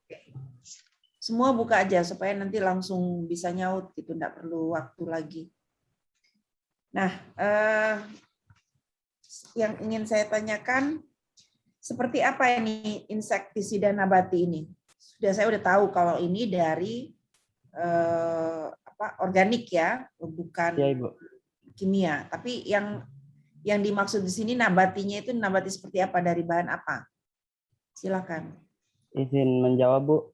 Semua buka aja supaya nanti langsung bisa nyaut gitu, enggak perlu waktu lagi. Nah, yang ingin saya tanyakan, seperti apa ini insektisida nabati ini? Saya udah tahu kalau ini dari organik ya, bukan Iya, Ibu. kimia. Tapi yang dimaksud di sini nabatinya itu nabati seperti apa, dari bahan apa? Silakan. Izin menjawab, Bu.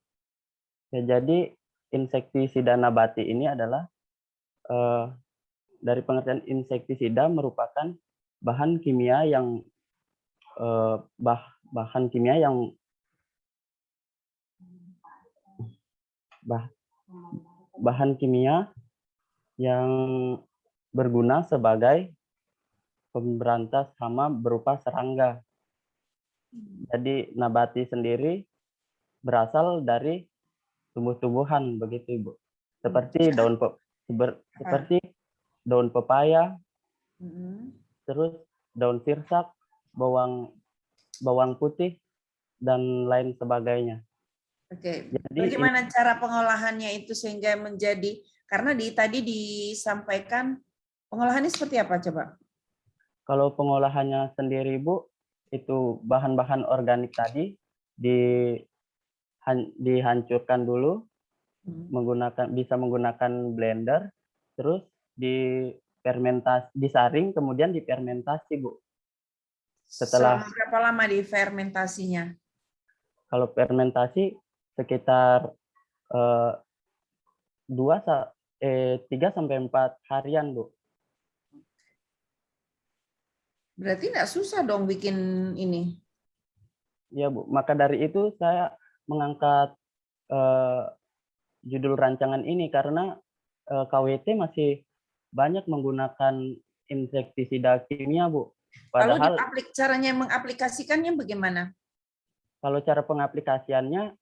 Ya, jadi insektisida nabati ini adalah dari pengertian insektisida merupakan bahan kimia yang bahan kimia yang berguna sebagai pemberantas hama berupa serangga. Jadi nabati sendiri berasal dari tumbuh-tumbuhan begitu, Ibu. Seperti daun pepaya, terus daun sirsak, bawang putih, dan lain sebagainya. Oke. Jadi Bagaimana cara pengolahannya itu sehingga menjadi, karena tadi disampaikan pengolahannya seperti apa coba? Kalau pengolahannya sendiri, Bu, itu bahan-bahan organik tadi dihancurkan dulu, bisa menggunakan blender, terus disaring, kemudian difermentasi, Bu. Selama berapa lama difermentasinya? Kalau fermentasi sekitar 3-4 harian, Bu. Berarti nggak susah dong bikin ini? Ya, Bu. Maka dari itu saya mengangkat judul rancangan ini karena KWT masih banyak menggunakan insektisida kimia, Bu. Padahal, lalu caranya mengaplikasikannya bagaimana? Kalau cara pengaplikasiannya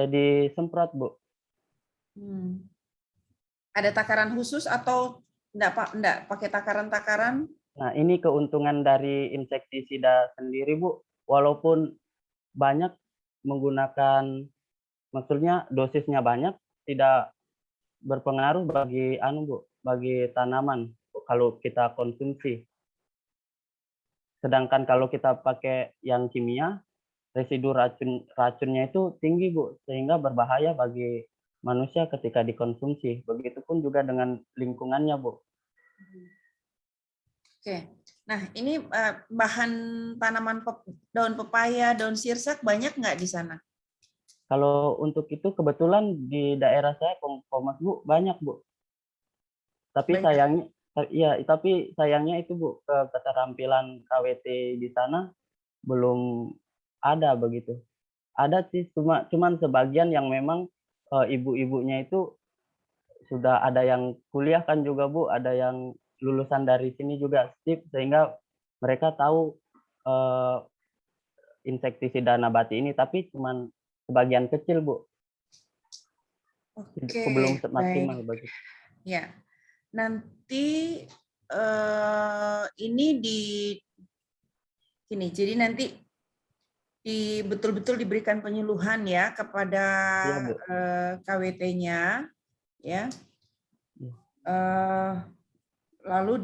disemprot, Bu. Ada takaran khusus atau enggak pakai takaran-takaran? Nah, ini keuntungan dari insektisida sendiri, Bu. Walaupun banyak menggunakan, maksudnya dosisnya banyak, tidak berpengaruh bagi tanaman kalau kita konsumsi. Sedangkan kalau kita pakai yang kimia, residu racunnya itu tinggi, Bu, sehingga berbahaya bagi manusia ketika dikonsumsi. Begitupun juga dengan lingkungannya, Bu. Oke. Nah, ini bahan tanaman daun pepaya, daun sirsak banyak nggak di sana? Kalau untuk itu kebetulan di daerah saya Kompas, Bu, banyak, Bu. Tapi sayangnya itu, Bu, keterampilan KWT di sana belum ada begitu. Ada sih, cuman sebagian yang memang ibu-ibunya itu sudah ada yang kuliah kan juga Bu, ada yang lulusan dari sini juga STIP, sehingga mereka tahu insektisida nabati ini, tapi cuman sebagian kecil Bu, Oke, belum baik. maksimal bagi. Ya, nanti ini gini, jadi nanti betul-betul diberikan penyuluhan ya kepada Iya Bu. KWT-nya, ya. Iya. Lalu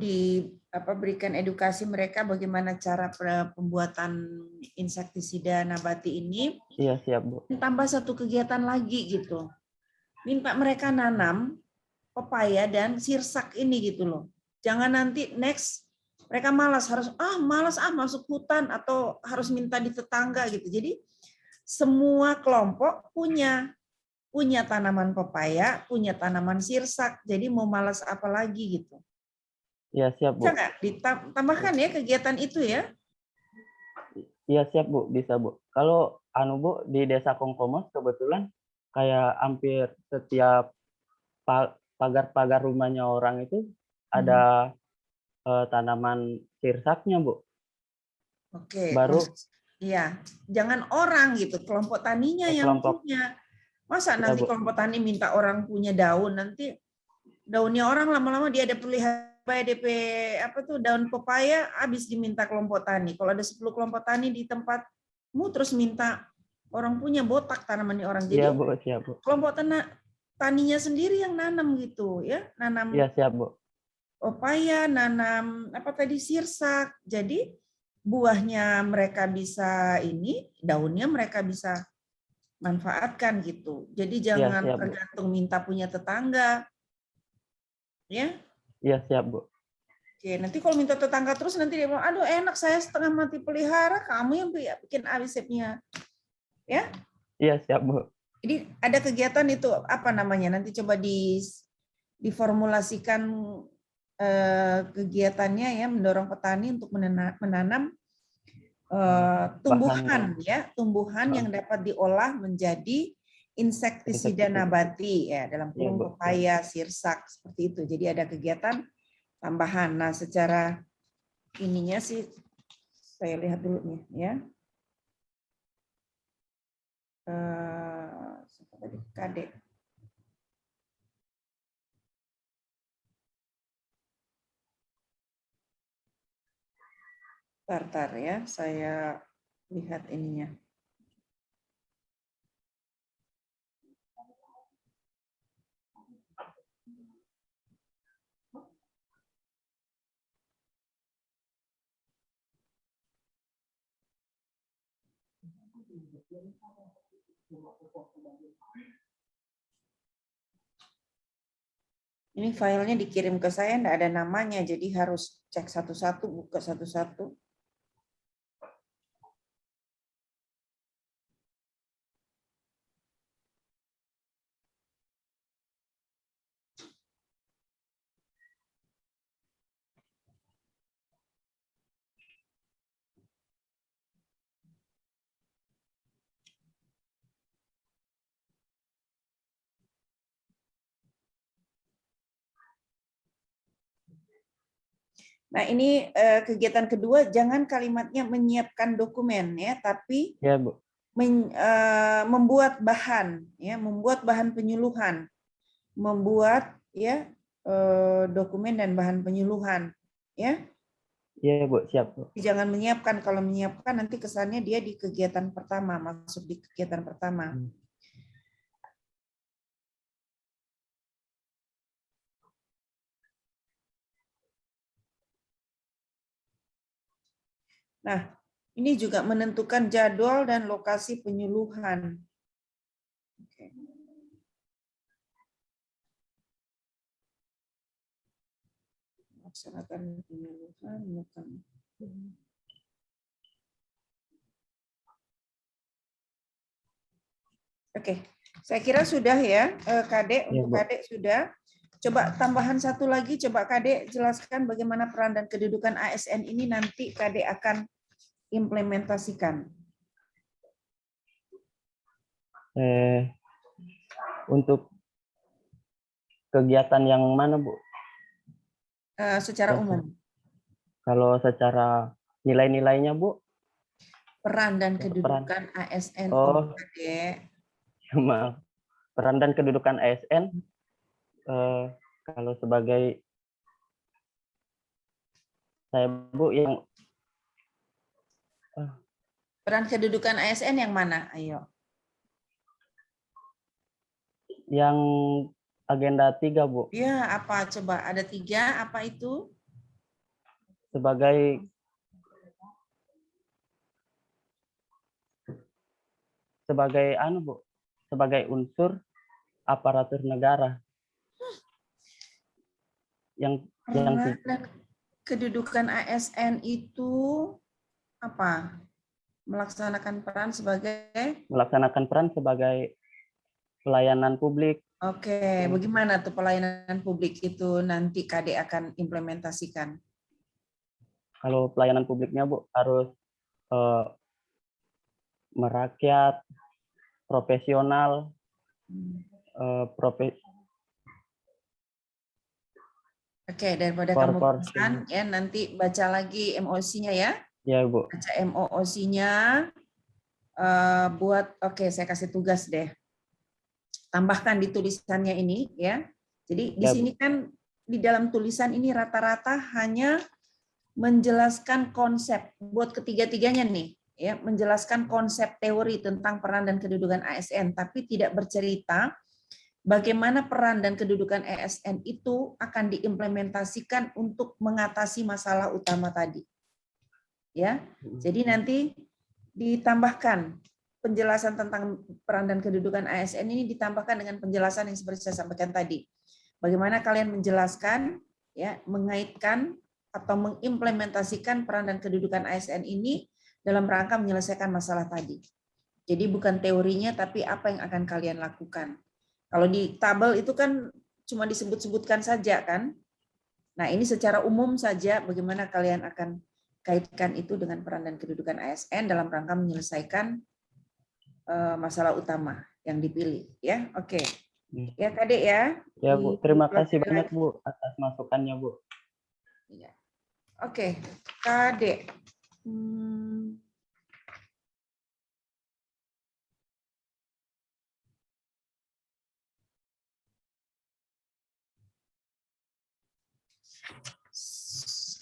berikan edukasi mereka bagaimana cara pembuatan insektisida nabati ini. Iya siap Bu. Tambah satu kegiatan lagi gitu. Minta mereka nanam pepaya dan sirsak ini gitu loh. Jangan nanti next mereka malas masuk hutan atau harus minta di tetangga gitu. Jadi semua kelompok punya tanaman pepaya, punya tanaman sirsak. Jadi mau malas apa lagi gitu. Iya siap Bu. Bisa nggak ditambahkan ya kegiatan itu ya? Iya siap Bu, bisa Bu. Kalau Bu di Desa Kongkomos kebetulan kayak hampir setiap pagar-pagar rumahnya orang itu ada tanaman sirsaknya Bu. Oke. Baru iya, jangan orang gitu, kelompok taninya yang punya. Masa ya, nanti Bu. kelompok tani minta orang punya daun, nanti daunnya orang lama-lama dia ada pelihara DP daun pepaya habis diminta kelompok tani. Kalau ada 10 kelompok tani di tempatmu terus minta orang punya, botak tanamannya orang. Jadi iya Bu, siap Bu. kelompok taninya sendiri yang nanam gitu ya, nanam Iya siap Bu. pepaya, nanam sirsak. Jadi buahnya mereka bisa daunnya mereka bisa manfaatkan gitu. Jadi jangan siap, Bu. tergantung minta punya tetangga. Ya. Iya siap Bu. Oke, nanti kalau minta tetangga terus nanti dia bilang, aduh enak saya setengah mati pelihara, kamu yang bikin awisepnya. Ya? Iya siap Bu. Jadi ada kegiatan itu nanti coba diformulasikan kegiatannya ya, mendorong petani untuk menanam tumbuhan yang dapat diolah menjadi insektisida nabati ya, dalam kurung pepaya, sirsak seperti itu. Jadi ada kegiatan tambahan. Nah, secara ininya sih saya lihat dulu nih ya. Kadek. Tar ya, saya lihat ininya. Ini filenya dikirim ke saya, enggak ada namanya, jadi harus cek satu-satu, buka satu-satu. Nah, ini kegiatan kedua, jangan kalimatnya menyiapkan dokumen ya, tapi ya, Bu. Membuat bahan ya, membuat bahan penyuluhan, membuat ya dokumen dan bahan penyuluhan ya. Iya Bu, siap Bu. Jangan menyiapkan, kalau menyiapkan nanti kesannya dia di kegiatan pertama, masuk di kegiatan pertama. Nah, ini juga menentukan jadwal dan lokasi penyuluhan. Oke. Laksanakan penyuluhan, bukan. Oke, saya kira sudah ya, Kadek. Untuk Kadek sudah. Coba tambahan satu lagi, coba Kadek jelaskan bagaimana peran dan kedudukan ASN ini nanti Kadek akan implementasikan. Untuk kegiatan yang mana, Bu? Secara Biasa. umum. Kalau secara nilai-nilainya, Bu? Peran dan Peran. kedudukan ASN Oh. untuk Kadek. Maaf. Peran dan kedudukan ASN kalau sebagai saya, Bu, Peran kedudukan ASN yang mana? Ayo. yang agenda 3, Bu. Ya, apa coba? Ada 3, apa itu? Sebagai Bu, sebagai unsur aparatur negara. Yang Peran dan kedudukan ASN itu apa? Melaksanakan peran sebagai pelayanan publik. Oke, bagaimana tuh pelayanan publik itu nanti Kadek akan implementasikan? Kalau pelayanan publiknya, Bu, harus merakyat, profesional, Oke, daripada kamu pesan, ya nanti baca lagi MOC-nya ya. Ya, Bu. Baca MOC-nya, oke, saya kasih tugas deh. Tambahkan di tulisannya ini ya. Jadi di sini kan di dalam tulisan ini rata-rata hanya menjelaskan konsep buat ketiga-tiganya nih ya, menjelaskan konsep teori tentang peran dan kedudukan ASN, tapi tidak bercerita bagaimana peran dan kedudukan ASN itu akan diimplementasikan untuk mengatasi masalah utama tadi. Ya. Jadi nanti ditambahkan penjelasan tentang peran dan kedudukan ASN ini ditambahkan dengan penjelasan yang seperti saya sampaikan tadi. Bagaimana kalian menjelaskan, ya, mengaitkan atau mengimplementasikan peran dan kedudukan ASN ini dalam rangka menyelesaikan masalah tadi. Jadi bukan teorinya, tapi apa yang akan kalian lakukan. Kalau di tabel itu kan cuma disebut-sebutkan saja kan. Nah ini secara umum saja bagaimana kalian akan kaitkan itu dengan peran dan kedudukan ASN dalam rangka menyelesaikan masalah utama yang dipilih ya. Oke. Ya Kadek ya. Ya, Bu. Terima kasih banyak, Bu, atas masukannya, Bu. Iya. Oke, Kadek.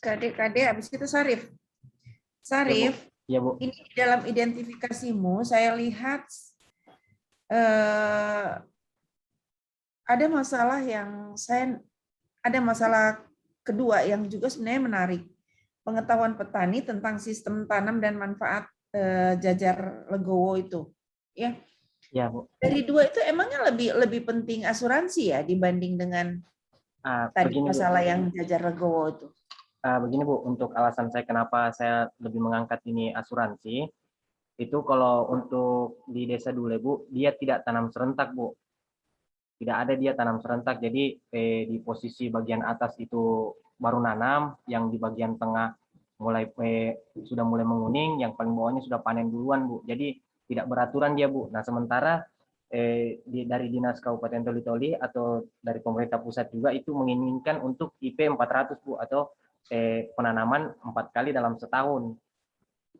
Kadek, habis itu Sarif. Sarif, Ya, Bu. ini di dalam identifikasimu saya lihat ada masalah kedua yang juga sebenarnya menarik. Pengetahuan petani tentang sistem tanam dan manfaat jajar legowo itu. Ya. Ya, Bu. Dari dua itu emangnya lebih penting asuransi ya dibanding dengan tadi begini, masalah Bu. yang jajar legowo itu. Begini, Bu, untuk alasan saya kenapa saya lebih mengangkat ini asuransi, itu kalau untuk di Desa Dule, Bu, dia tidak tanam serentak, Bu. Tidak ada dia tanam serentak, jadi di posisi bagian atas itu baru nanam, yang di bagian tengah sudah mulai menguning, yang paling bawahnya sudah panen duluan, Bu. Jadi tidak beraturan dia, Bu. Nah, sementara dari Dinas Kabupaten Toli-Toli atau dari pemerintah pusat juga itu menginginkan untuk IP 400, Bu, atau penanaman 4 kali dalam setahun.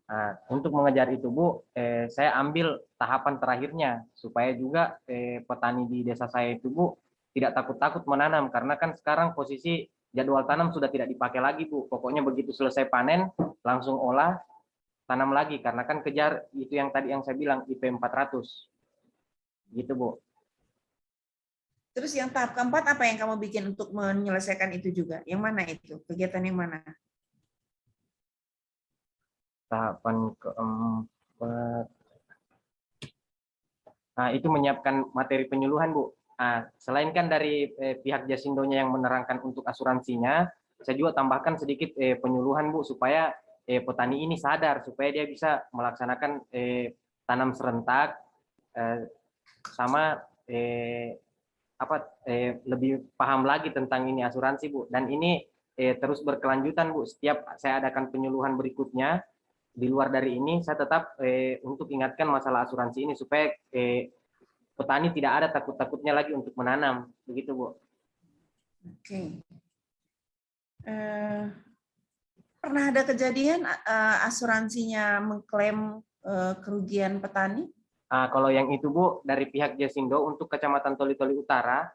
Nah, untuk mengejar itu, Bu, saya ambil tahapan terakhirnya supaya juga petani di desa saya itu, Bu, tidak takut-takut menanam karena kan sekarang posisi jadwal tanam sudah tidak dipakai lagi, Bu. Pokoknya begitu selesai panen langsung olah, tanam lagi karena kan kejar itu yang tadi yang saya bilang IP 400. Gitu, Bu. Terus yang tahap keempat apa yang kamu bikin untuk menyelesaikan itu juga? Yang mana itu? Kegiatan yang mana? Tahapan keempat. Nah, itu menyiapkan materi penyuluhan, Bu. Nah, selain kan dari pihak Jasindonya yang menerangkan untuk asuransinya, saya juga tambahkan sedikit penyuluhan, Bu, supaya petani ini sadar, supaya dia bisa melaksanakan tanam serentak, sama lebih paham lagi tentang ini asuransi, Bu. Dan ini terus berkelanjutan, Bu. Setiap saya adakan penyuluhan berikutnya, di luar dari ini saya tetap untuk ingatkan masalah asuransi ini supaya petani tidak ada takut-takutnya lagi untuk menanam, begitu, Bu. Oke. Pernah ada kejadian asuransinya mengklaim kerugian petani? Kalau yang itu Bu, dari pihak Jasindo untuk Kecamatan Toli-Toli Utara,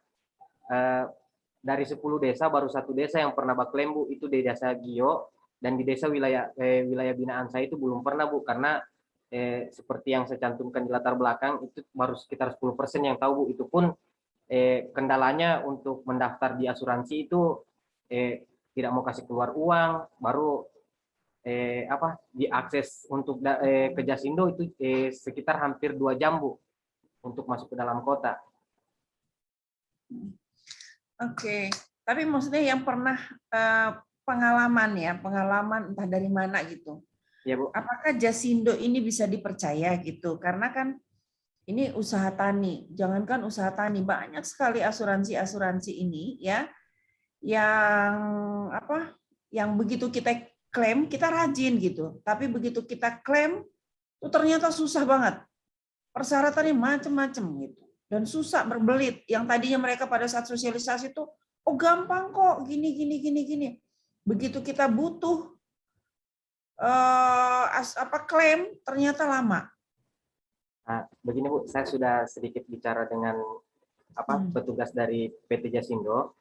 dari 10 desa baru 1 desa yang pernah baklaim Bu, itu di desa Gio, dan di desa wilayah binaan saya itu belum pernah Bu, karena seperti yang saya cantumkan di latar belakang itu baru sekitar 10% yang tahu Bu. Itu pun kendalanya untuk mendaftar di asuransi itu tidak mau kasih keluar uang, baru diakses untuk ke Jasindo itu sekitar hampir 2 jam Bu untuk masuk ke dalam kota. Oke, tapi maksudnya yang pernah pengalaman entah dari mana gitu. Ya Bu. Apakah Jasindo ini bisa dipercaya gitu? Karena kan ini usaha tani, jangankan usaha tani, banyak sekali asuransi ini ya yang begitu kita klaim kita rajin gitu, tapi begitu kita klaim itu ternyata susah banget, persyaratannya macam-macam gitu dan susah berbelit. Yang tadinya mereka pada saat sosialisasi itu gampang kok, gini. Begitu kita butuh klaim ternyata lama. Begini Bu, saya sudah sedikit bicara dengan petugas dari PT Jasindo.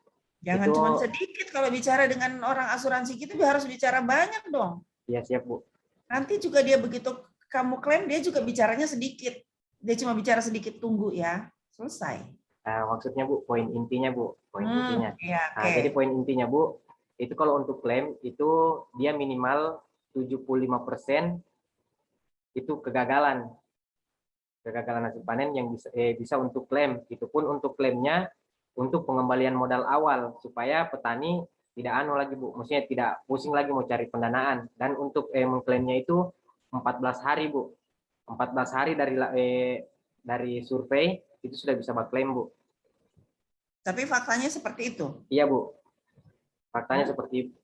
Jangan cuma sedikit, kalau bicara dengan orang asuransi gitu dia harus bicara banyak dong. Iya siap Bu. Nanti juga dia begitu kamu klaim dia juga bicaranya sedikit. Dia cuma bicara sedikit, tunggu ya, selesai. Maksudnya Bu, poin intinya Bu, intinya. Ya, okay. Jadi poin intinya Bu, itu kalau untuk klaim itu dia minimal 75% itu kegagalan hasil panen yang bisa untuk klaim. Itu pun untuk klaimnya untuk pengembalian modal awal supaya petani tidak lagi Bu, maksudnya tidak pusing lagi mau cari pendanaan. Dan untuk mengklaimnya itu 14 hari Bu, 14 hari dari survei itu sudah bisa klaim Bu. Tapi faktanya seperti itu. Iya Bu, faktanya seperti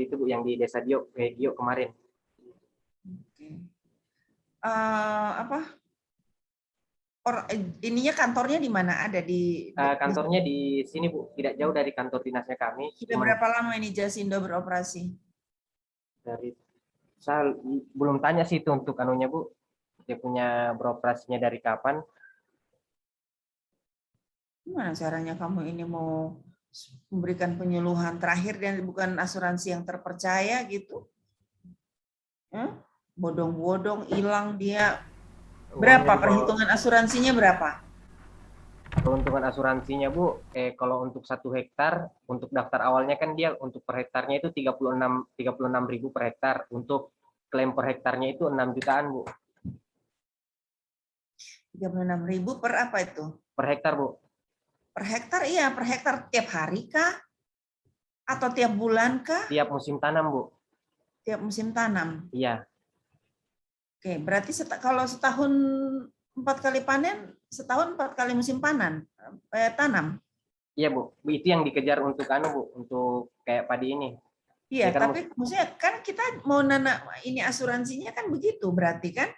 itu Bu yang di desa Gio kemarin. Ininya kantornya di mana? Ada di kantornya di sini Bu, tidak jauh dari kantor dinasnya kami. Sudah berapa lama ini Jasindo beroperasi? Saya belum tanya sih itu untuk anunya Bu, dia punya beroperasinya dari kapan. Gimana caranya kamu ini mau memberikan penyuluhan terakhir dan bukan asuransi yang terpercaya gitu? Bodong-bodong hilang dia. Berapa perhitungan asuransinya berapa? Peruntungan asuransinya Bu, kalau untuk 1 hektar untuk daftar awalnya kan dia untuk per hektarnya itu 36.000 per hektar. Untuk klaim per hektarnya itu 6 jutaan Bu. 36.000 per apa itu? Per hektar Bu. Per hektar, iya, per hektar tiap hari kah? Atau tiap bulan kah? Tiap musim tanam Bu. Tiap musim tanam. Iya. Oke, berarti kalau setahun 4 kali panen, setahun 4 kali musim tanam. Iya Bu, itu yang dikejar untuk Bu, untuk kayak padi ini. Iya, ya, kan, tapi maksudnya kan kita mau ini asuransinya kan begitu berarti kan?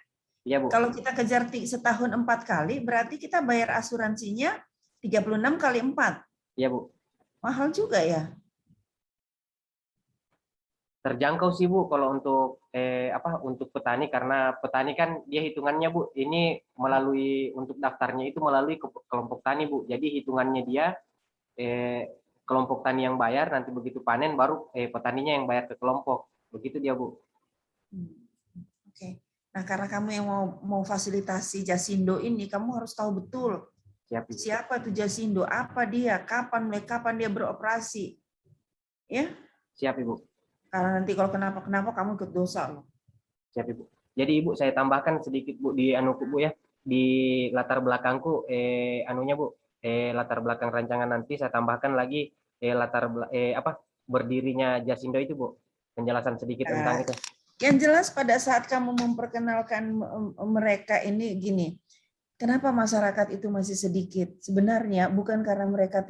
Iya Bu. Kalau kita kejar setahun 4 kali, berarti kita bayar asuransinya 36 kali 4. Iya Bu. Mahal juga ya? Terjangkau sih Bu kalau untuk untuk petani, karena petani kan dia hitungannya Bu ini melalui untuk daftarnya itu melalui kelompok tani Bu. Jadi hitungannya dia kelompok tani yang bayar, nanti begitu panen baru petaninya yang bayar ke kelompok. Begitu dia Bu. Oke. Nah, karena kamu yang mau fasilitasi Jasindo ini, kamu harus tahu betul siapa itu Jasindo, apa dia, kapan dia beroperasi. Ya? Siap Ibu. Karena nanti kalau kenapa kamu ikut dosa loh. Siap Ibu. Jadi Ibu saya tambahkan sedikit Bu di Bu ya, di latar belakangku anunya Bu, latar belakang rancangan nanti saya tambahkan lagi berdirinya Jasindo itu Bu. Penjelasan sedikit tentang itu. Yang jelas pada saat kamu memperkenalkan mereka ini gini, kenapa masyarakat itu masih sedikit? Sebenarnya bukan karena mereka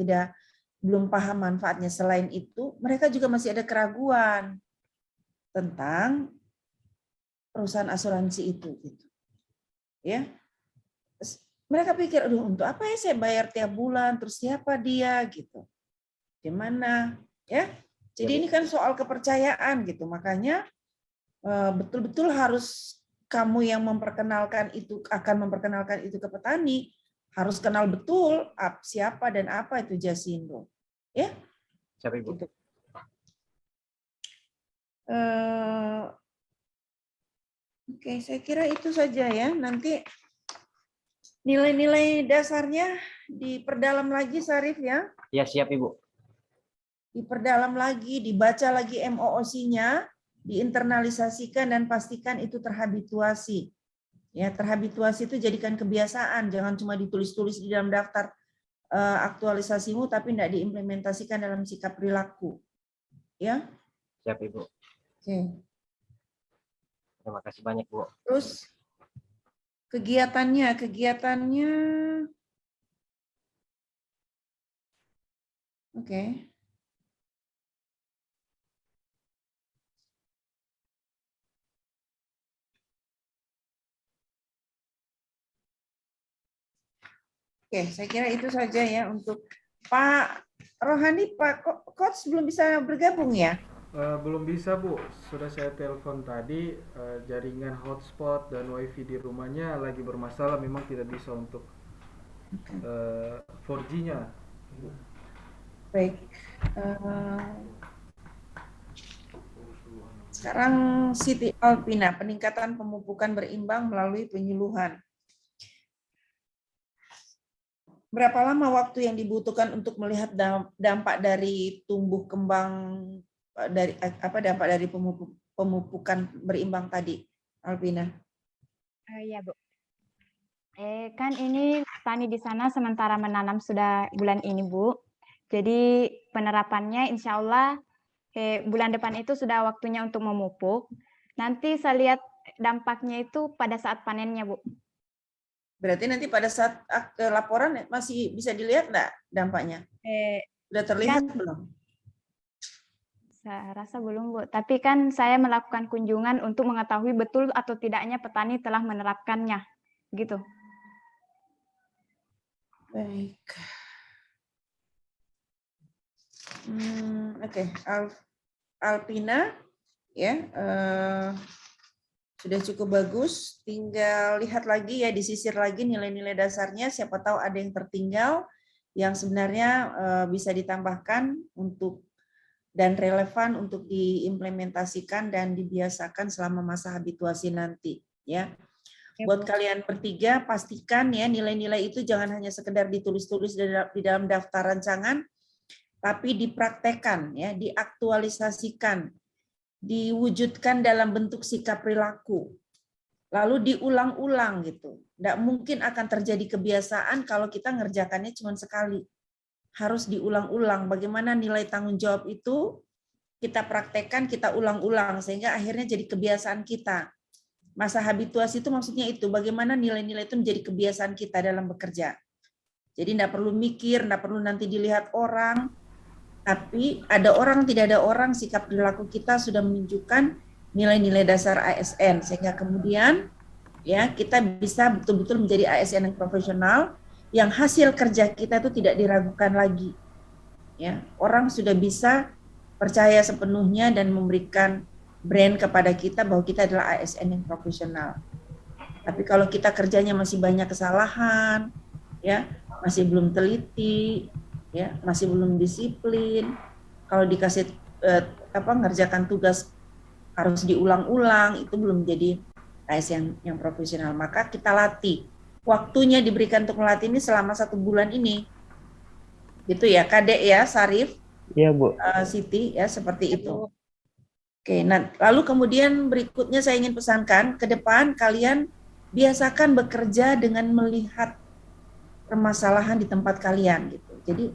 belum paham manfaatnya. Selain itu, mereka juga masih ada keraguan tentang perusahaan asuransi itu. Gitu. Ya, mereka pikir, aduh, untuk apa ya saya bayar tiap bulan? Terus siapa dia? Gitu. Gimana? Ya. Jadi ini kan soal kepercayaan gitu. Makanya betul-betul harus kamu yang memperkenalkan itu, akan memperkenalkan itu ke petani, harus kenal betul siapa dan apa itu Jasindo. Ya. Siap, Ibu. Gitu. Oke, saya kira itu saja ya. Nanti nilai-nilai dasarnya diperdalam lagi, Sarif ya. Ya, siap, Ibu. Diperdalam lagi, dibaca lagi MOOC-nya, diinternalisasikan dan pastikan itu terhabituasi. Ya, terhabituasi itu jadikan kebiasaan, jangan cuma ditulis-tulis di dalam daftar aktualisasimu tapi tidak diimplementasikan dalam sikap perilaku. Ya. Siap, Ibu. Oke. Terima kasih banyak, Bu. Terus kegiatannya oke. Oke, saya kira itu saja ya untuk Pak Rohani. Pak Coach belum bisa bergabung ya? Belum bisa, Bu. Sudah saya telepon tadi, jaringan hotspot dan wifi di rumahnya lagi bermasalah, memang tidak bisa untuk 4G-nya. Baik. Sekarang Siti Alpina, peningkatan pemupukan berimbang melalui penyuluhan. Berapa lama waktu yang dibutuhkan untuk melihat dampak dari tumbuh kembang dampak dari pemupukan berimbang tadi, Alpina? Ya, Bu. Kan ini petani di sana sementara menanam sudah bulan ini, Bu. Jadi penerapannya insya Allah bulan depan itu sudah waktunya untuk memupuk. Nanti saya lihat dampaknya itu pada saat panennya, Bu. Berarti nanti pada saat laporan masih bisa dilihat enggak dampaknya? Sudah terlihat belum? Saya rasa belum, Bu. Tapi kan saya melakukan kunjungan untuk mengetahui betul atau tidaknya petani telah menerapkannya. Gitu. Baik. Oke. Alpina, ya. Sudah cukup bagus, tinggal lihat lagi ya, disisir lagi nilai-nilai dasarnya, siapa tahu ada yang tertinggal yang sebenarnya bisa ditambahkan untuk dan relevan untuk diimplementasikan dan dibiasakan selama masa habituasi nanti ya. Buat kalian bertiga pastikan ya nilai-nilai itu jangan hanya sekedar ditulis-tulis di dalam daftar rancangan, tapi dipraktekkan ya, diaktualisasikan, diwujudkan dalam bentuk sikap perilaku, lalu diulang-ulang gitu. Nggak mungkin akan terjadi kebiasaan kalau kita ngerjakannya cuma sekali. Harus diulang-ulang. Bagaimana nilai tanggung jawab itu kita praktekkan, kita ulang-ulang sehingga akhirnya jadi kebiasaan kita. Masa habituasi itu maksudnya itu, bagaimana nilai-nilai itu menjadi kebiasaan kita dalam bekerja. Jadi nggak perlu mikir, nggak perlu nanti dilihat orang. Tapi ada orang, tidak ada orang, sikap perilaku kita sudah menunjukkan nilai-nilai dasar ASN. Sehingga kemudian ya kita bisa betul-betul menjadi ASN yang profesional, yang hasil kerja kita itu tidak diragukan lagi. Ya, orang sudah bisa percaya sepenuhnya dan memberikan brand kepada kita bahwa kita adalah ASN yang profesional. Tapi kalau kita kerjanya masih banyak kesalahan, ya masih belum teliti, ya masih belum disiplin, kalau dikasih ngerjakan tugas harus diulang-ulang, itu belum jadi ASN yang profesional. Maka kita latih, waktunya diberikan untuk melatih ini selama 1 bulan ini, gitu ya Kadek ya, Sarif, Iya Bu. Siti ya, seperti itu. Oke, nah lalu kemudian berikutnya saya ingin pesankan ke depan kalian biasakan bekerja dengan melihat permasalahan di tempat kalian gitu. Jadi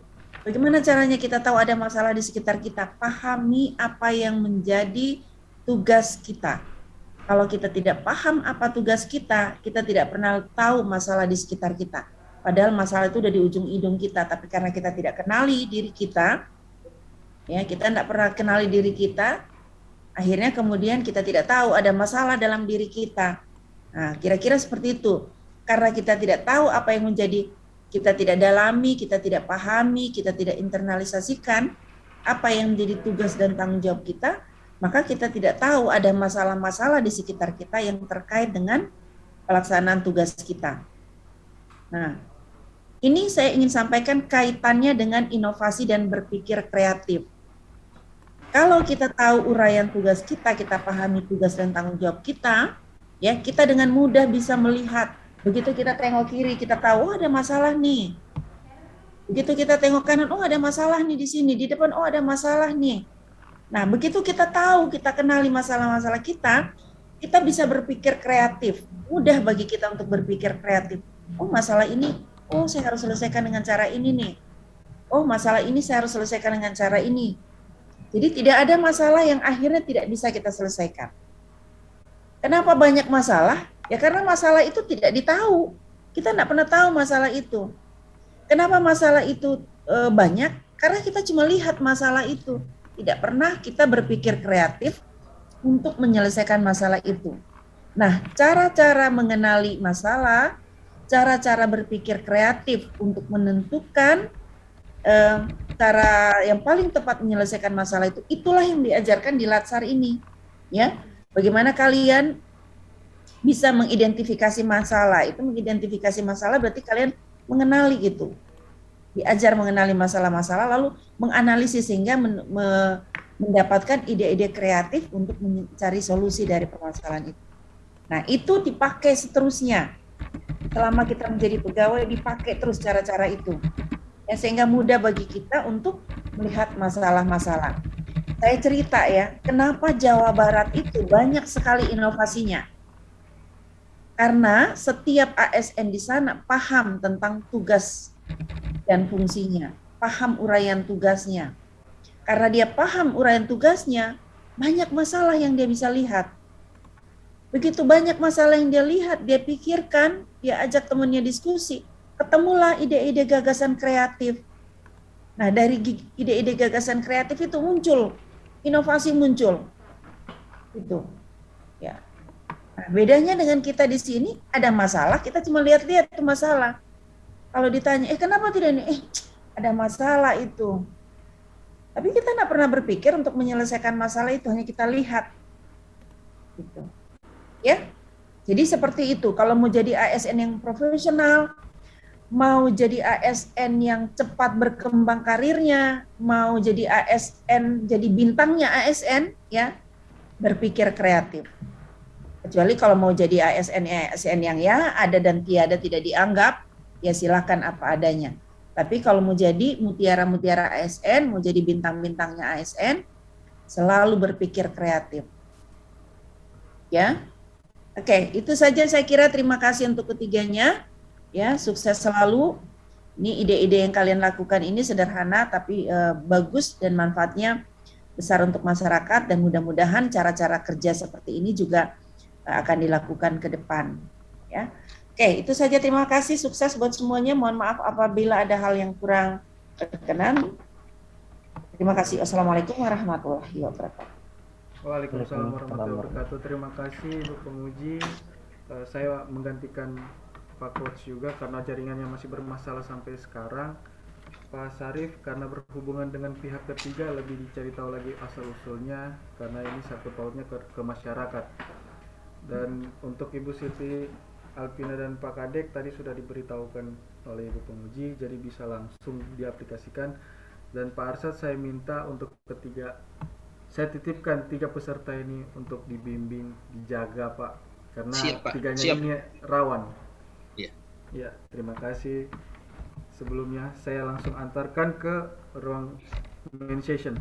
bagaimana caranya kita tahu ada masalah di sekitar kita? Pahami apa yang menjadi tugas kita. Kalau kita tidak paham apa tugas kita, kita tidak pernah tahu masalah di sekitar kita. Padahal masalah itu udah di ujung hidung kita, tapi karena kita tidak kenali diri kita, ya kita tidak pernah kenali diri kita, akhirnya kemudian kita tidak tahu ada masalah dalam diri kita. Nah, kira-kira seperti itu. Karena kita tidak tahu apa yang menjadi kita tidak dalami, kita tidak pahami, kita tidak internalisasikan apa yang menjadi tugas dan tanggung jawab kita, maka kita tidak tahu ada masalah-masalah di sekitar kita yang terkait dengan pelaksanaan tugas kita. Nah, ini saya ingin sampaikan kaitannya dengan inovasi dan berpikir kreatif. Kalau kita tahu uraian tugas kita pahami tugas dan tanggung jawab kita, ya, kita dengan mudah bisa melihat. Begitu kita tengok kiri, kita tahu, oh ada masalah nih. Begitu kita tengok kanan, oh ada masalah nih di sini, di depan, oh ada masalah nih. Nah, begitu kita tahu, kita kenali masalah-masalah kita bisa berpikir kreatif. Mudah bagi kita untuk berpikir kreatif. Oh masalah ini, oh saya harus selesaikan dengan cara ini nih. Oh masalah ini saya harus selesaikan dengan cara ini. Jadi tidak ada masalah yang akhirnya tidak bisa kita selesaikan. Kenapa banyak masalah? Ya karena masalah itu tidak ditahu. Kita tidak pernah tahu masalah itu. Kenapa masalah itu banyak? Karena kita cuma lihat masalah itu. Tidak pernah kita berpikir kreatif untuk menyelesaikan masalah itu. Nah, cara-cara mengenali masalah, cara-cara berpikir kreatif untuk menentukan cara yang paling tepat menyelesaikan masalah itu, itulah yang diajarkan di Latsar ini, ya. Bagaimana kalian bisa mengidentifikasi masalah? Itu mengidentifikasi masalah berarti kalian mengenali itu, diajar mengenali masalah-masalah, lalu menganalisis sehingga mendapatkan ide-ide kreatif untuk mencari solusi dari permasalahan itu. Nah, itu dipakai seterusnya. Selama kita menjadi pegawai, dipakai terus cara-cara itu. Ya, sehingga mudah bagi kita untuk melihat masalah-masalah. Saya cerita ya, kenapa Jawa Barat itu banyak sekali inovasinya. Karena setiap ASN di sana paham tentang tugas dan fungsinya, paham uraian tugasnya. Karena dia paham uraian tugasnya, banyak masalah yang dia bisa lihat. Begitu banyak masalah yang dia lihat, dia pikirkan, dia ajak temannya diskusi, ketemulah ide-ide gagasan kreatif. Nah, dari ide-ide gagasan kreatif itu muncul, inovasi muncul. Itu. Ya. Nah, bedanya dengan kita di sini, ada masalah, kita cuma lihat-lihat itu masalah. Kalau ditanya, kenapa tidak ini? Ada masalah itu. Tapi kita tidak pernah berpikir untuk menyelesaikan masalah itu, hanya kita lihat. Gitu. Ya, jadi seperti itu. Kalau mau jadi ASN yang profesional, mau jadi ASN yang cepat berkembang karirnya, mau jadi ASN, jadi bintangnya ASN, ya, berpikir kreatif. Kecuali kalau mau jadi ASN yang ya ada dan tiada tidak dianggap, ya silakan apa adanya. Tapi kalau mau jadi mutiara-mutiara ASN, mau jadi bintang-bintangnya ASN, selalu berpikir kreatif. Ya, oke, itu saja saya kira. Terima kasih untuk ketiganya. Ya, sukses selalu. Ini ide-ide yang kalian lakukan ini sederhana tapi bagus dan manfaatnya besar untuk masyarakat, dan mudah-mudahan cara-cara kerja seperti ini juga akan dilakukan ke depan. Ya, oke, itu saja. Terima kasih, sukses buat semuanya. Mohon maaf apabila ada hal yang kurang berkenan. Terima kasih. Wassalamualaikum warahmatullahi wabarakatuh. Waalaikumsalam warahmatullahi wabarakatuh. Terima kasih Ibu Penguji. Saya menggantikan Pak Coach juga karena jaringannya masih bermasalah sampai sekarang. Pak Sarif, karena berhubungan dengan pihak ketiga, lebih dicari tahu lagi asal-usulnya karena ini satu pautnya ke masyarakat. Dan untuk Ibu Siti Alpina dan Pak Kadek tadi sudah diberitahukan oleh Ibu Penguji, jadi bisa langsung diaplikasikan. Dan Pak Arsad, saya minta untuk ketiga, saya titipkan 3 peserta ini untuk dibimbing, dijaga Pak, karena tiganya ini rawan. Ya, terima kasih. Sebelumnya saya langsung antarkan ke ruang main session.